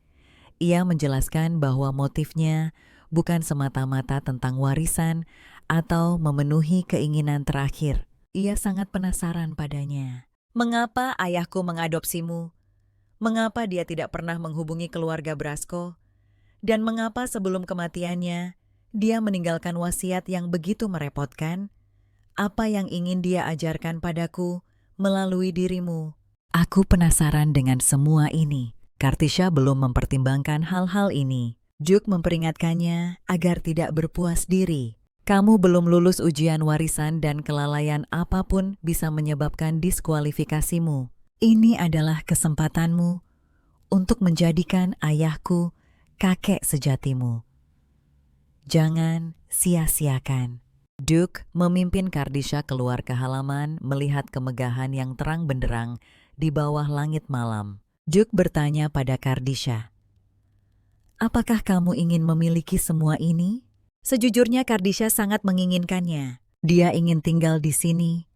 Ia menjelaskan bahwa motifnya bukan semata-mata tentang warisan atau memenuhi keinginan terakhir. Ia sangat penasaran padanya. Mengapa ayahku mengadopsimu? Mengapa dia tidak pernah menghubungi keluarga Brasco? Dan mengapa sebelum kematiannya, dia meninggalkan wasiat yang begitu merepotkan? Apa yang ingin dia ajarkan padaku melalui dirimu? Aku penasaran dengan semua ini. Kardashian belum mempertimbangkan hal-hal ini. Duke memperingatkannya agar tidak berpuas diri. Kamu belum lulus ujian warisan dan kelalaian apapun bisa menyebabkan diskualifikasimu. Ini adalah kesempatanmu untuk menjadikan ayahku kakek sejatimu. Jangan sia-siakan. Duke memimpin Kardashian keluar ke halaman melihat kemegahan yang terang benderang di bawah langit malam. Duke bertanya pada Kardashian, "Apakah kamu ingin memiliki semua ini?" Sejujurnya Kardashian sangat menginginkannya. Dia ingin tinggal di sini.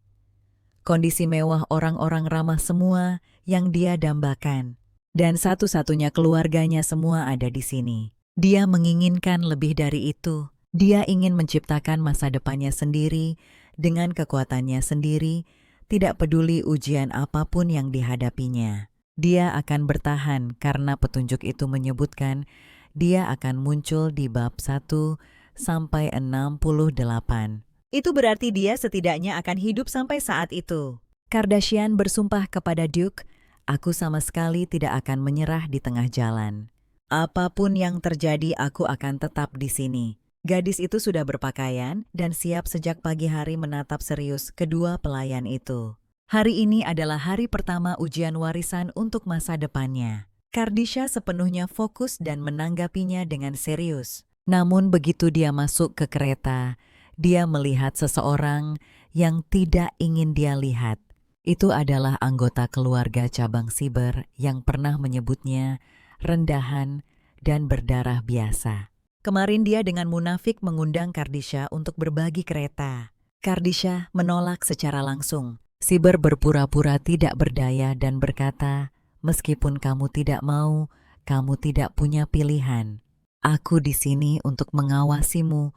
Kondisi mewah orang-orang ramah semua yang dia dambakan. Dan satu-satunya keluarganya semua ada di sini. Dia menginginkan lebih dari itu. Dia ingin menciptakan masa depannya sendiri dengan kekuatannya sendiri, tidak peduli ujian apapun yang dihadapinya. Dia akan bertahan karena petunjuk itu menyebutkan dia akan muncul di bab 1 sampai 68. Itu berarti dia setidaknya akan hidup sampai saat itu. Kardashian bersumpah kepada Duke, "Aku sama sekali tidak akan menyerah di tengah jalan. Apapun yang terjadi, aku akan tetap di sini." Gadis itu sudah berpakaian dan siap sejak pagi hari menatap serius kedua pelayan itu. Hari ini adalah hari pertama ujian warisan untuk masa depannya. Kardashian sepenuhnya fokus dan menanggapinya dengan serius. Namun begitu dia masuk ke kereta, dia melihat seseorang yang tidak ingin dia lihat. Itu adalah anggota keluarga cabang siber yang pernah menyebutnya rendahan dan berdarah biasa. Kemarin dia dengan munafik mengundang Kardashian untuk berbagi kereta. Kardashian menolak secara langsung. Siber berpura-pura tidak berdaya dan berkata, "Meskipun kamu tidak mau, kamu tidak punya pilihan. Aku di sini untuk mengawasimu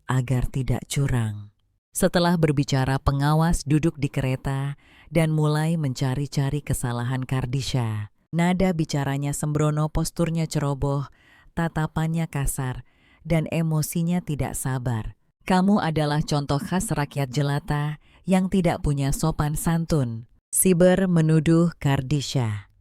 agar tidak curang." Setelah berbicara, pengawas duduk di kereta dan mulai mencari-cari kesalahan Kardashian. Nada bicaranya sembrono, posturnya ceroboh, tatapannya kasar, dan emosinya tidak sabar. "Kamu adalah contoh khas rakyat jelata yang tidak punya sopan santun." Siber menuduh Kardashian.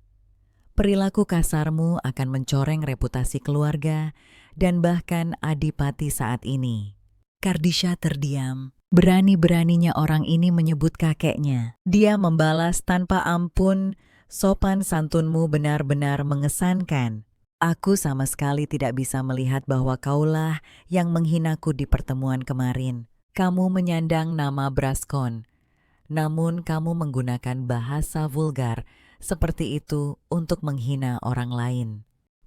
Perilaku kasarmu akan mencoreng reputasi keluarga dan bahkan Adipati saat ini. Kardisha terdiam. Berani-beraninya orang ini menyebut kakeknya. Dia membalas tanpa ampun, sopan santunmu benar-benar mengesankan. Aku sama sekali tidak bisa melihat bahwa kaulah yang menghinaku di pertemuan kemarin. Kamu menyandang nama Braskon, namun kamu menggunakan bahasa vulgar seperti itu untuk menghina orang lain.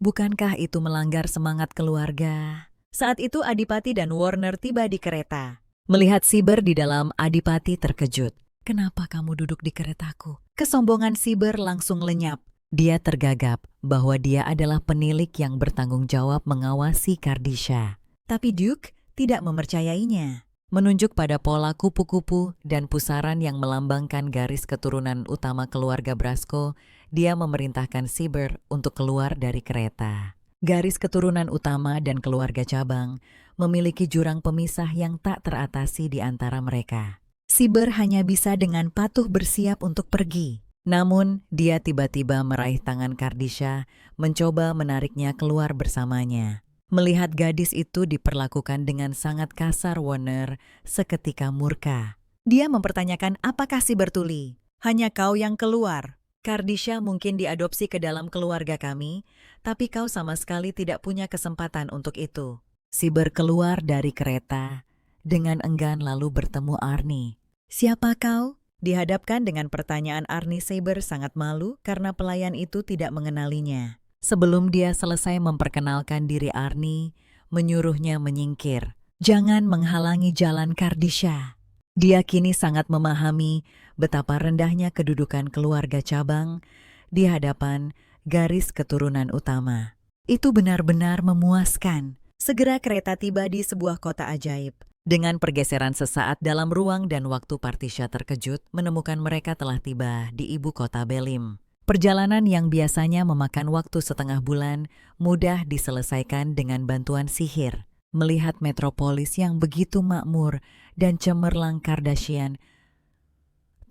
Bukankah itu melanggar semangat keluarga? Saat itu Adipati dan Warner tiba di kereta. Melihat Siber di dalam, Adipati terkejut. Kenapa kamu duduk di keretaku? Kesombongan Siber langsung lenyap. Dia tergagap bahwa dia adalah penilik yang bertanggung jawab mengawasi Kardisha. Tapi Duke tidak mempercayainya. Menunjuk pada pola kupu-kupu dan pusaran yang melambangkan garis keturunan utama keluarga Brasko, dia memerintahkan Siber untuk keluar dari kereta. Garis keturunan utama dan keluarga cabang memiliki jurang pemisah yang tak teratasi di antara mereka. Siber hanya bisa dengan patuh bersiap untuk pergi. Namun, dia tiba-tiba meraih tangan Kardisha, mencoba menariknya keluar bersamanya. Melihat gadis itu diperlakukan dengan sangat kasar, Warner seketika murka. Dia mempertanyakan apakah Siber tuli. Hanya kau yang keluar. Kardisha mungkin diadopsi ke dalam keluarga kami, tapi kau sama sekali tidak punya kesempatan untuk itu. Siber keluar dari kereta dengan enggan lalu bertemu Arnie. Siapa kau? Dihadapkan dengan pertanyaan Arnie, Siber sangat malu karena pelayan itu tidak mengenalinya. Sebelum dia selesai memperkenalkan diri, Arnie menyuruhnya menyingkir. Jangan menghalangi jalan Kardisha. Dia kini sangat memahami betapa rendahnya kedudukan keluarga cabang di hadapan garis keturunan utama. Itu benar-benar memuaskan. Segera kereta tiba di sebuah kota ajaib. Dengan pergeseran sesaat dalam ruang dan waktu, Partisha terkejut menemukan mereka telah tiba di ibu kota Belim. Perjalanan yang biasanya memakan waktu setengah bulan mudah diselesaikan dengan bantuan sihir. Melihat metropolis yang begitu makmur dan cemerlang, Kardashian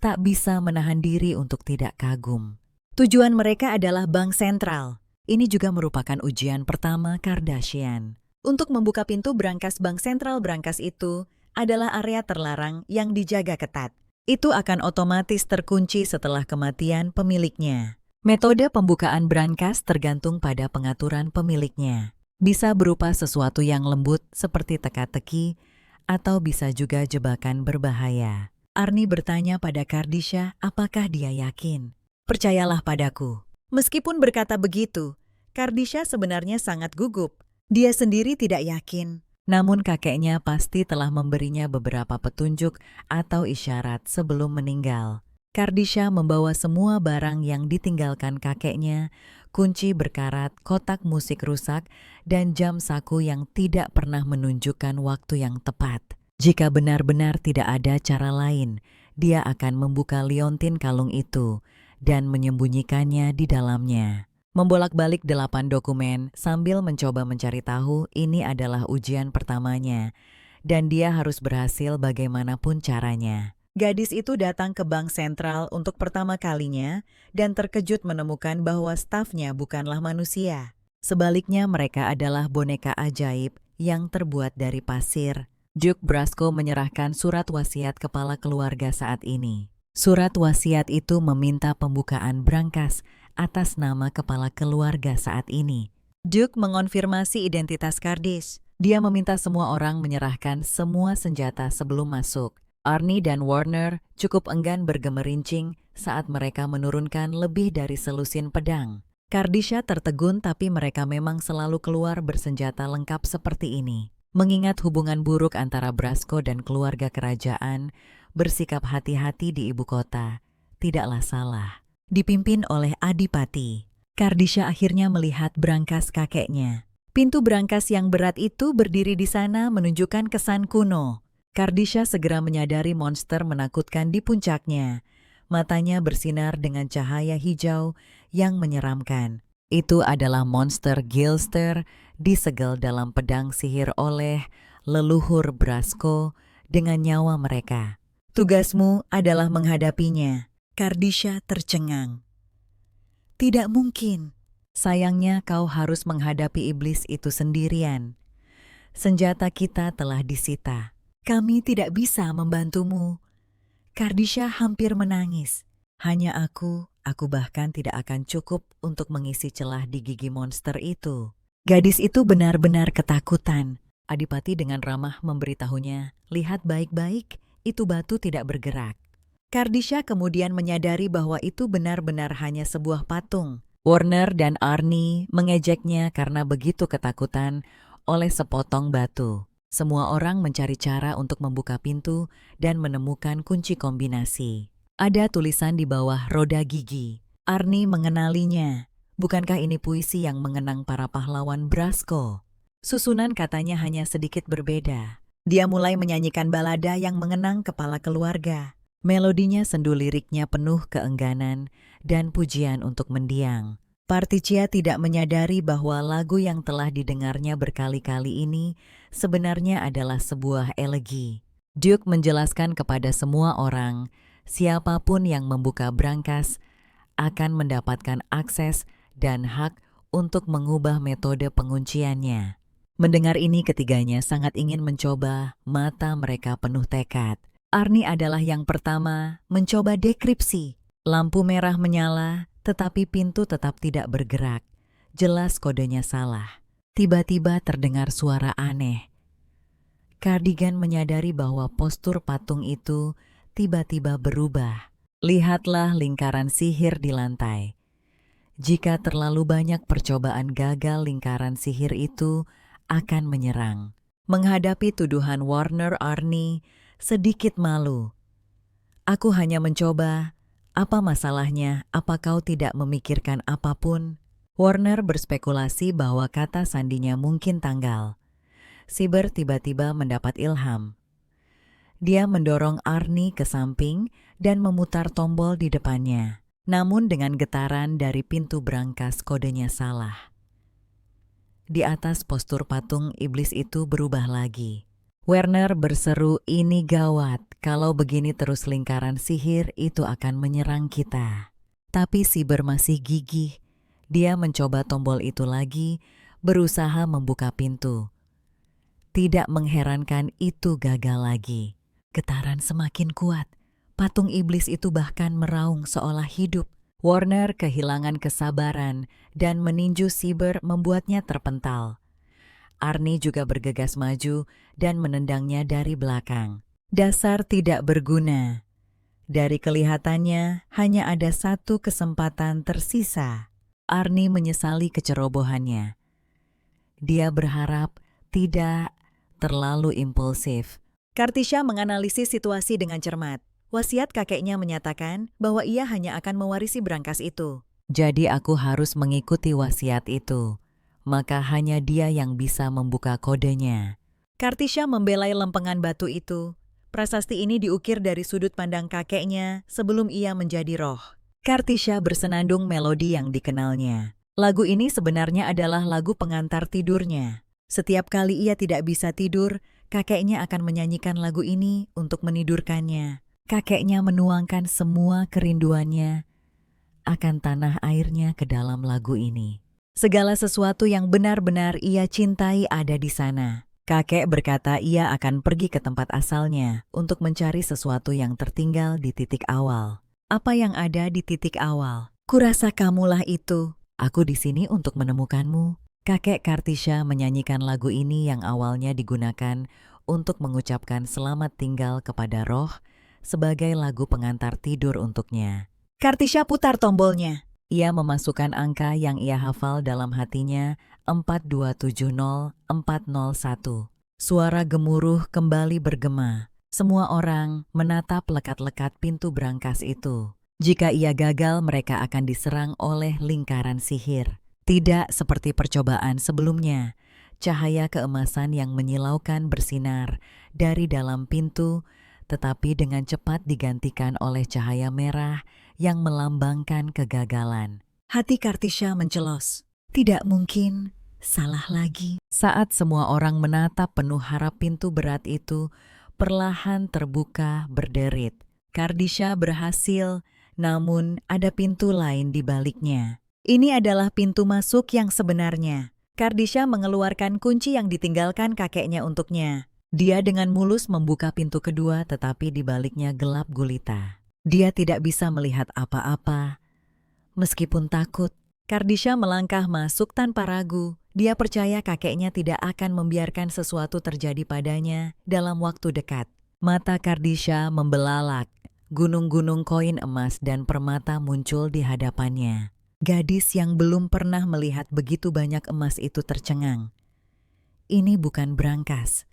tak bisa menahan diri untuk tidak kagum. Tujuan mereka adalah bank sentral. Ini juga merupakan ujian pertama Kardashian. Untuk membuka pintu brankas bank sentral, brankas itu adalah area terlarang yang dijaga ketat. Itu akan otomatis terkunci setelah kematian pemiliknya. Metode pembukaan brankas tergantung pada pengaturan pemiliknya. Bisa berupa sesuatu yang lembut seperti teka-teki, atau bisa juga jebakan berbahaya. Arnie bertanya pada Kardisha apakah dia yakin. Percayalah padaku. Meskipun berkata begitu, Kardisha sebenarnya sangat gugup. Dia sendiri tidak yakin. Namun kakeknya pasti telah memberinya beberapa petunjuk atau isyarat sebelum meninggal. Kardisha membawa semua barang yang ditinggalkan kakeknya, kunci berkarat, kotak musik rusak, dan jam saku yang tidak pernah menunjukkan waktu yang tepat. Jika benar-benar tidak ada cara lain, dia akan membuka liontin kalung itu dan menyembunyikannya di dalamnya. Membolak-balik 8 dokumen sambil mencoba mencari tahu, ini adalah ujian pertamanya, dan dia harus berhasil bagaimanapun caranya. Gadis itu datang ke bank sentral untuk pertama kalinya dan terkejut menemukan bahwa stafnya bukanlah manusia. Sebaliknya, mereka adalah boneka ajaib yang terbuat dari pasir. Duke Brasko menyerahkan surat wasiat kepala keluarga saat ini. Surat wasiat itu meminta pembukaan brankas atas nama kepala keluarga saat ini. Duke mengonfirmasi identitas Kardis. Dia meminta semua orang menyerahkan semua senjata sebelum masuk. Arnie dan Warner cukup enggan bergemerincing saat mereka menurunkan lebih dari selusin pedang. Kardisha tertegun, tapi mereka memang selalu keluar bersenjata lengkap seperti ini. Mengingat hubungan buruk antara Brasko dan keluarga kerajaan, bersikap hati-hati di ibu kota tidaklah salah. Dipimpin oleh Adipati, Kardisha akhirnya melihat brankas kakeknya. Pintu brankas yang berat itu berdiri di sana menunjukkan kesan kuno. Kardisha segera menyadari monster menakutkan di puncaknya. Matanya bersinar dengan cahaya hijau yang menyeramkan. Itu adalah monster Gilster, disegel dalam pedang sihir oleh leluhur Brasko dengan nyawa mereka. Tugasmu adalah menghadapinya. Kardisha tercengang. Tidak mungkin. Sayangnya kau harus menghadapi iblis itu sendirian. Senjata kita telah disita. Kami tidak bisa membantumu. Kardisha hampir menangis. Hanya aku bahkan tidak akan cukup untuk mengisi celah di gigi monster itu. Gadis itu benar-benar ketakutan. Adipati dengan ramah memberitahunya, lihat baik-baik, itu batu tidak bergerak. Kardisha kemudian menyadari bahwa itu benar-benar hanya sebuah patung. Warner dan Arnie mengejeknya karena begitu ketakutan oleh sepotong batu. Semua orang mencari cara untuk membuka pintu dan menemukan kunci kombinasi. Ada tulisan di bawah roda gigi. Arnie mengenalinya. Bukankah ini puisi yang mengenang para pahlawan Brasko? Susunan katanya hanya sedikit berbeda. Dia mulai menyanyikan balada yang mengenang kepala keluarga. Melodinya sendu liriknya penuh keengganan dan pujian untuk mendiang. Particia tidak menyadari bahwa lagu yang telah didengarnya berkali-kali ini sebenarnya adalah sebuah elegi. Duke menjelaskan kepada semua orang, siapapun yang membuka brankas akan mendapatkan akses dan hak untuk mengubah metode pengunciannya. Mendengar ini ketiganya sangat ingin mencoba, mata mereka penuh tekad. Arnie adalah yang pertama mencoba dekripsi. Lampu merah menyala, tetapi pintu tetap tidak bergerak. Jelas kodenya salah. Tiba-tiba terdengar suara aneh. Cardigan menyadari bahwa postur patung itu tiba-tiba berubah. Lihatlah lingkaran sihir di lantai. Jika terlalu banyak percobaan gagal, lingkaran sihir itu akan menyerang. Menghadapi tuduhan Warner, Arnie sedikit malu. Aku hanya mencoba. Apa masalahnya? Apa kau tidak memikirkan apapun? Warner berspekulasi bahwa kata sandinya mungkin tanggal. Cyber tiba-tiba mendapat ilham. Dia mendorong Arnie ke samping dan memutar tombol di depannya. Namun dengan getaran dari pintu brankas kodenya salah. Di atas postur patung iblis itu berubah lagi. Werner berseru, ini gawat, kalau begini terus lingkaran sihir itu akan menyerang kita. Tapi Cyber masih gigih. Dia mencoba tombol itu lagi, berusaha membuka pintu. Tidak mengherankan itu gagal lagi. Getaran semakin kuat. Patung iblis itu bahkan meraung seolah hidup. Warner kehilangan kesabaran dan meninju Cyber membuatnya terpental. Arnie juga bergegas maju dan menendangnya dari belakang. Dasar tidak berguna. Dari kelihatannya, hanya ada satu kesempatan tersisa. Arnie menyesali kecerobohannya. Dia berharap tidak terlalu impulsif. Kartisha menganalisis situasi dengan cermat. Wasiat kakeknya menyatakan bahwa ia hanya akan mewarisi brankas itu. Jadi aku harus mengikuti wasiat itu. Maka hanya dia yang bisa membuka kodenya. Kartisha membelai lempengan batu itu. Prasasti ini diukir dari sudut pandang kakeknya sebelum ia menjadi roh. Kartisha bersenandung melodi yang dikenalnya. Lagu ini sebenarnya adalah lagu pengantar tidurnya. Setiap kali ia tidak bisa tidur, kakeknya akan menyanyikan lagu ini untuk menidurkannya. Kakeknya menuangkan semua kerinduannya akan tanah airnya ke dalam lagu ini. Segala sesuatu yang benar-benar ia cintai ada di sana. Kakek berkata ia akan pergi ke tempat asalnya untuk mencari sesuatu yang tertinggal di titik awal. Apa yang ada di titik awal? Kurasa kamulah itu. Aku di sini untuk menemukanmu. Kakek Kartisha menyanyikan lagu ini yang awalnya digunakan untuk mengucapkan selamat tinggal kepada roh sebagai lagu pengantar tidur untuknya. Kartisha putar tombolnya. Ia memasukkan angka yang ia hafal dalam hatinya, 4270401. Suara gemuruh kembali bergema. Semua orang menatap lekat-lekat pintu brankas itu. Jika ia gagal, mereka akan diserang oleh lingkaran sihir. Tidak seperti percobaan sebelumnya. Cahaya keemasan yang menyilaukan bersinar dari dalam pintu, tetapi dengan cepat digantikan oleh cahaya merah yang melambangkan kegagalan. Hati Kartisha mencelos. Tidak mungkin, salah lagi. Saat semua orang menatap penuh harap, pintu berat itu perlahan terbuka berderit. Kartisha berhasil, namun ada pintu lain di baliknya. Ini adalah pintu masuk yang sebenarnya. Kardashian mengeluarkan kunci yang ditinggalkan kakeknya untuknya. Dia dengan mulus membuka pintu kedua, tetapi di baliknya gelap gulita. Dia tidak bisa melihat apa-apa. Meskipun takut, Kardashian melangkah masuk tanpa ragu. Dia percaya kakeknya tidak akan membiarkan sesuatu terjadi padanya dalam waktu dekat. Mata Kardashian membelalak. Gunung-gunung koin emas dan permata muncul di hadapannya. Gadis yang belum pernah melihat begitu banyak emas itu tercengang. Ini bukan brankas.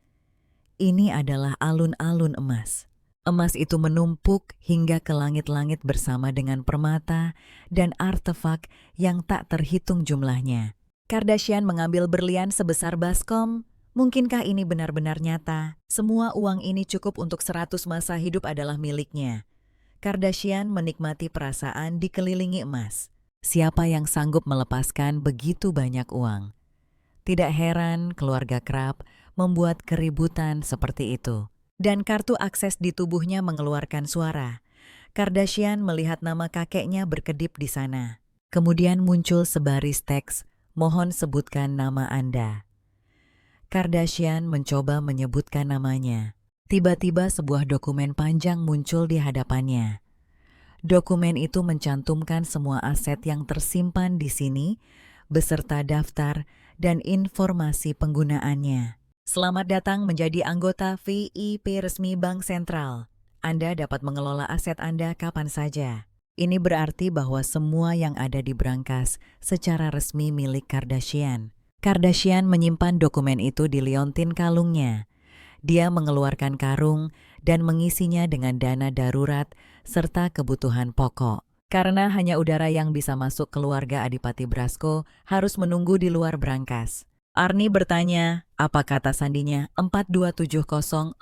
Ini adalah alun-alun emas. Emas itu menumpuk hingga ke langit-langit bersama dengan permata dan artefak yang tak terhitung jumlahnya. Kardashian mengambil berlian sebesar baskom. Mungkinkah ini benar-benar nyata? Semua uang ini cukup untuk 100 masa hidup adalah miliknya. Kardashian menikmati perasaan dikelilingi emas. Siapa yang sanggup melepaskan begitu banyak uang? Tidak heran keluarga Krab membuat keributan seperti itu. Dan kartu akses di tubuhnya mengeluarkan suara. Kardashian melihat nama kakeknya berkedip di sana. Kemudian muncul sebaris teks, mohon sebutkan nama Anda. Kardashian mencoba menyebutkan namanya. Tiba-tiba sebuah dokumen panjang muncul di hadapannya. Dokumen itu mencantumkan semua aset yang tersimpan di sini, beserta daftar dan informasi penggunaannya. Selamat datang menjadi anggota VIP resmi Bank Sentral. Anda dapat mengelola aset Anda kapan saja. Ini berarti bahwa semua yang ada di brankas secara resmi milik Kardashian. Kardashian menyimpan dokumen itu di liontin kalungnya. Dia mengeluarkan karung dan mengisinya dengan dana darurat serta kebutuhan pokok. Karena hanya udara yang bisa masuk keluarga Adipati Brasco harus menunggu di luar brankas. Arnie bertanya, apa kata sandinya 4270401?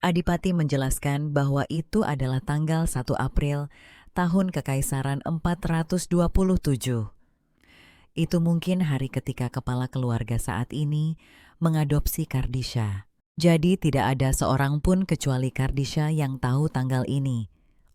Adipati menjelaskan bahwa itu adalah tanggal 1 April tahun Kekaisaran 427. Itu mungkin hari ketika kepala keluarga saat ini mengadopsi Kardashian. Jadi tidak ada seorang pun kecuali Kardashian yang tahu tanggal ini.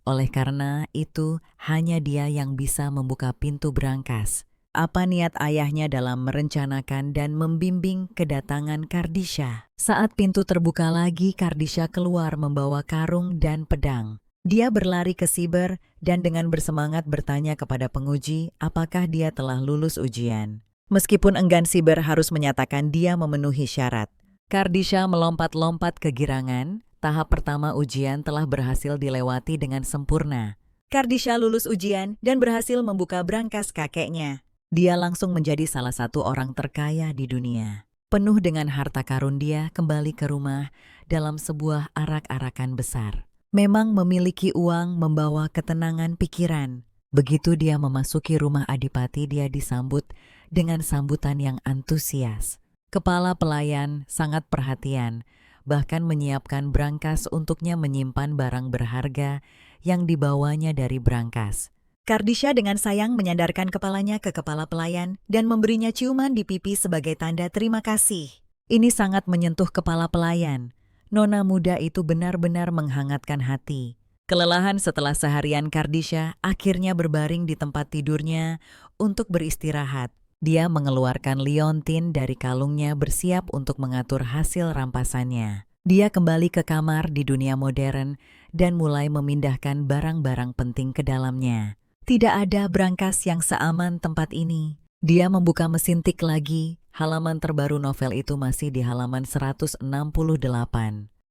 Oleh karena itu, hanya dia yang bisa membuka pintu brankas. Apa niat ayahnya dalam merencanakan dan membimbing kedatangan Kardashian? Saat pintu terbuka lagi, Kardashian keluar membawa karung dan pedang. Dia berlari ke siber dan dengan bersemangat bertanya kepada penguji apakah dia telah lulus ujian. Meskipun enggan, siber harus menyatakan dia memenuhi syarat. Kardashian melompat-lompat kegirangan. Tahap pertama ujian telah berhasil dilewati dengan sempurna. Kardashian lulus ujian dan berhasil membuka brankas kakeknya. Dia langsung menjadi salah satu orang terkaya di dunia. Penuh dengan harta karun, dia kembali ke rumah dalam sebuah arak-arakan besar. Memang memiliki uang membawa ketenangan pikiran. Begitu dia memasuki rumah Adipati, dia disambut dengan sambutan yang antusias. Kepala pelayan sangat perhatian, bahkan menyiapkan brankas untuknya menyimpan barang berharga yang dibawanya dari brankas. Kardashian dengan sayang menyandarkan kepalanya ke kepala pelayan dan memberinya ciuman di pipi sebagai tanda terima kasih. Ini sangat menyentuh kepala pelayan. Nona muda itu benar-benar menghangatkan hati. Kelelahan setelah seharian, Kardashian akhirnya berbaring di tempat tidurnya untuk beristirahat. Dia mengeluarkan liontin dari kalungnya bersiap untuk mengatur hasil rampasannya. Dia kembali ke kamar di dunia modern dan mulai memindahkan barang-barang penting ke dalamnya. Tidak ada brankas yang seaman tempat ini. Dia membuka mesin tik lagi. Halaman terbaru novel itu masih di halaman 168.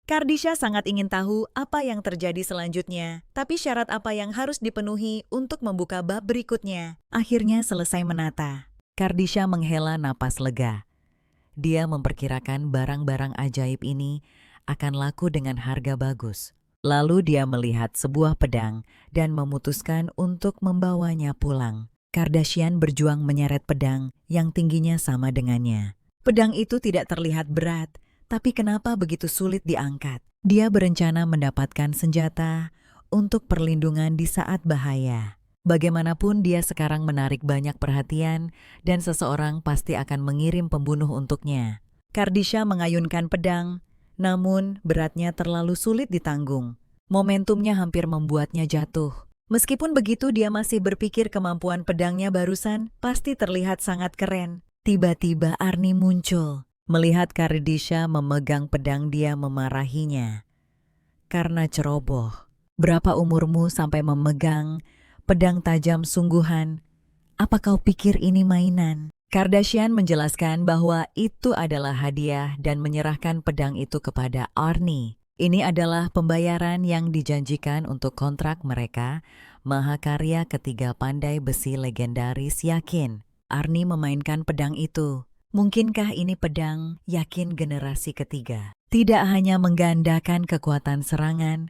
Kardashian sangat ingin tahu apa yang terjadi selanjutnya, tapi syarat apa yang harus dipenuhi untuk membuka bab berikutnya. Akhirnya selesai menata. Kardashian menghela napas lega. Dia memperkirakan barang-barang ajaib ini akan laku dengan harga bagus. Lalu dia melihat sebuah pedang dan memutuskan untuk membawanya pulang. Kardashian berjuang menyeret pedang yang tingginya sama dengannya. Pedang itu tidak terlihat berat, tapi kenapa begitu sulit diangkat? Dia berencana mendapatkan senjata untuk perlindungan di saat bahaya. Bagaimanapun dia sekarang menarik banyak perhatian dan seseorang pasti akan mengirim pembunuh untuknya. Kardashian mengayunkan pedang, namun beratnya terlalu sulit ditanggung. Momentumnya hampir membuatnya jatuh. Meskipun begitu, dia masih berpikir kemampuan pedangnya barusan pasti terlihat sangat keren. Tiba-tiba Arni muncul. Melihat Kardashian memegang pedang, dia memarahinya. Karena ceroboh. Berapa umurmu sampai memegang pedang tajam sungguhan? Apa kau pikir ini mainan? Kardashian menjelaskan bahwa itu adalah hadiah dan menyerahkan pedang itu kepada Arni. Ini adalah pembayaran yang dijanjikan untuk kontrak mereka. Mahakarya ketiga pandai besi legendaris yakin Arni memainkan pedang itu. Mungkinkah ini pedang yakin generasi ketiga? Tidak hanya menggandakan kekuatan serangan,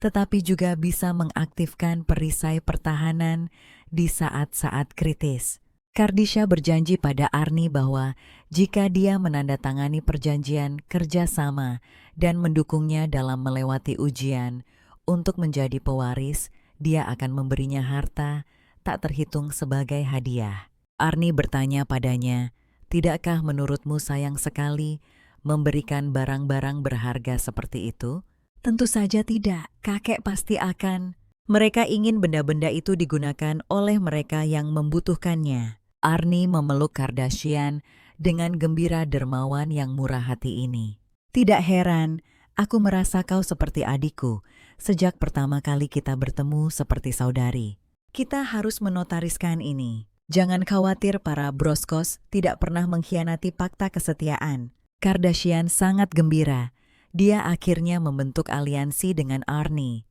tetapi juga bisa mengaktifkan perisai pertahanan di saat-saat kritis. Kardashian berjanji pada Arni bahwa jika dia menandatangani perjanjian kerjasama dan mendukungnya dalam melewati ujian untuk menjadi pewaris, dia akan memberinya harta tak terhitung sebagai hadiah. Arni bertanya padanya, "Tidakkah menurutmu sayang sekali memberikan barang-barang berharga seperti itu?" Tentu saja tidak. Kakek pasti akan. Mereka ingin benda-benda itu digunakan oleh mereka yang membutuhkannya. Arni memeluk Kardashian dengan gembira dermawan yang murah hati ini. Tidak heran, aku merasa kau seperti adikku. Sejak pertama kali kita bertemu seperti saudari. Kita harus menotariskan ini. Jangan khawatir, para broskos tidak pernah mengkhianati fakta kesetiaan. Kardashian sangat gembira. Dia akhirnya membentuk aliansi dengan Arni.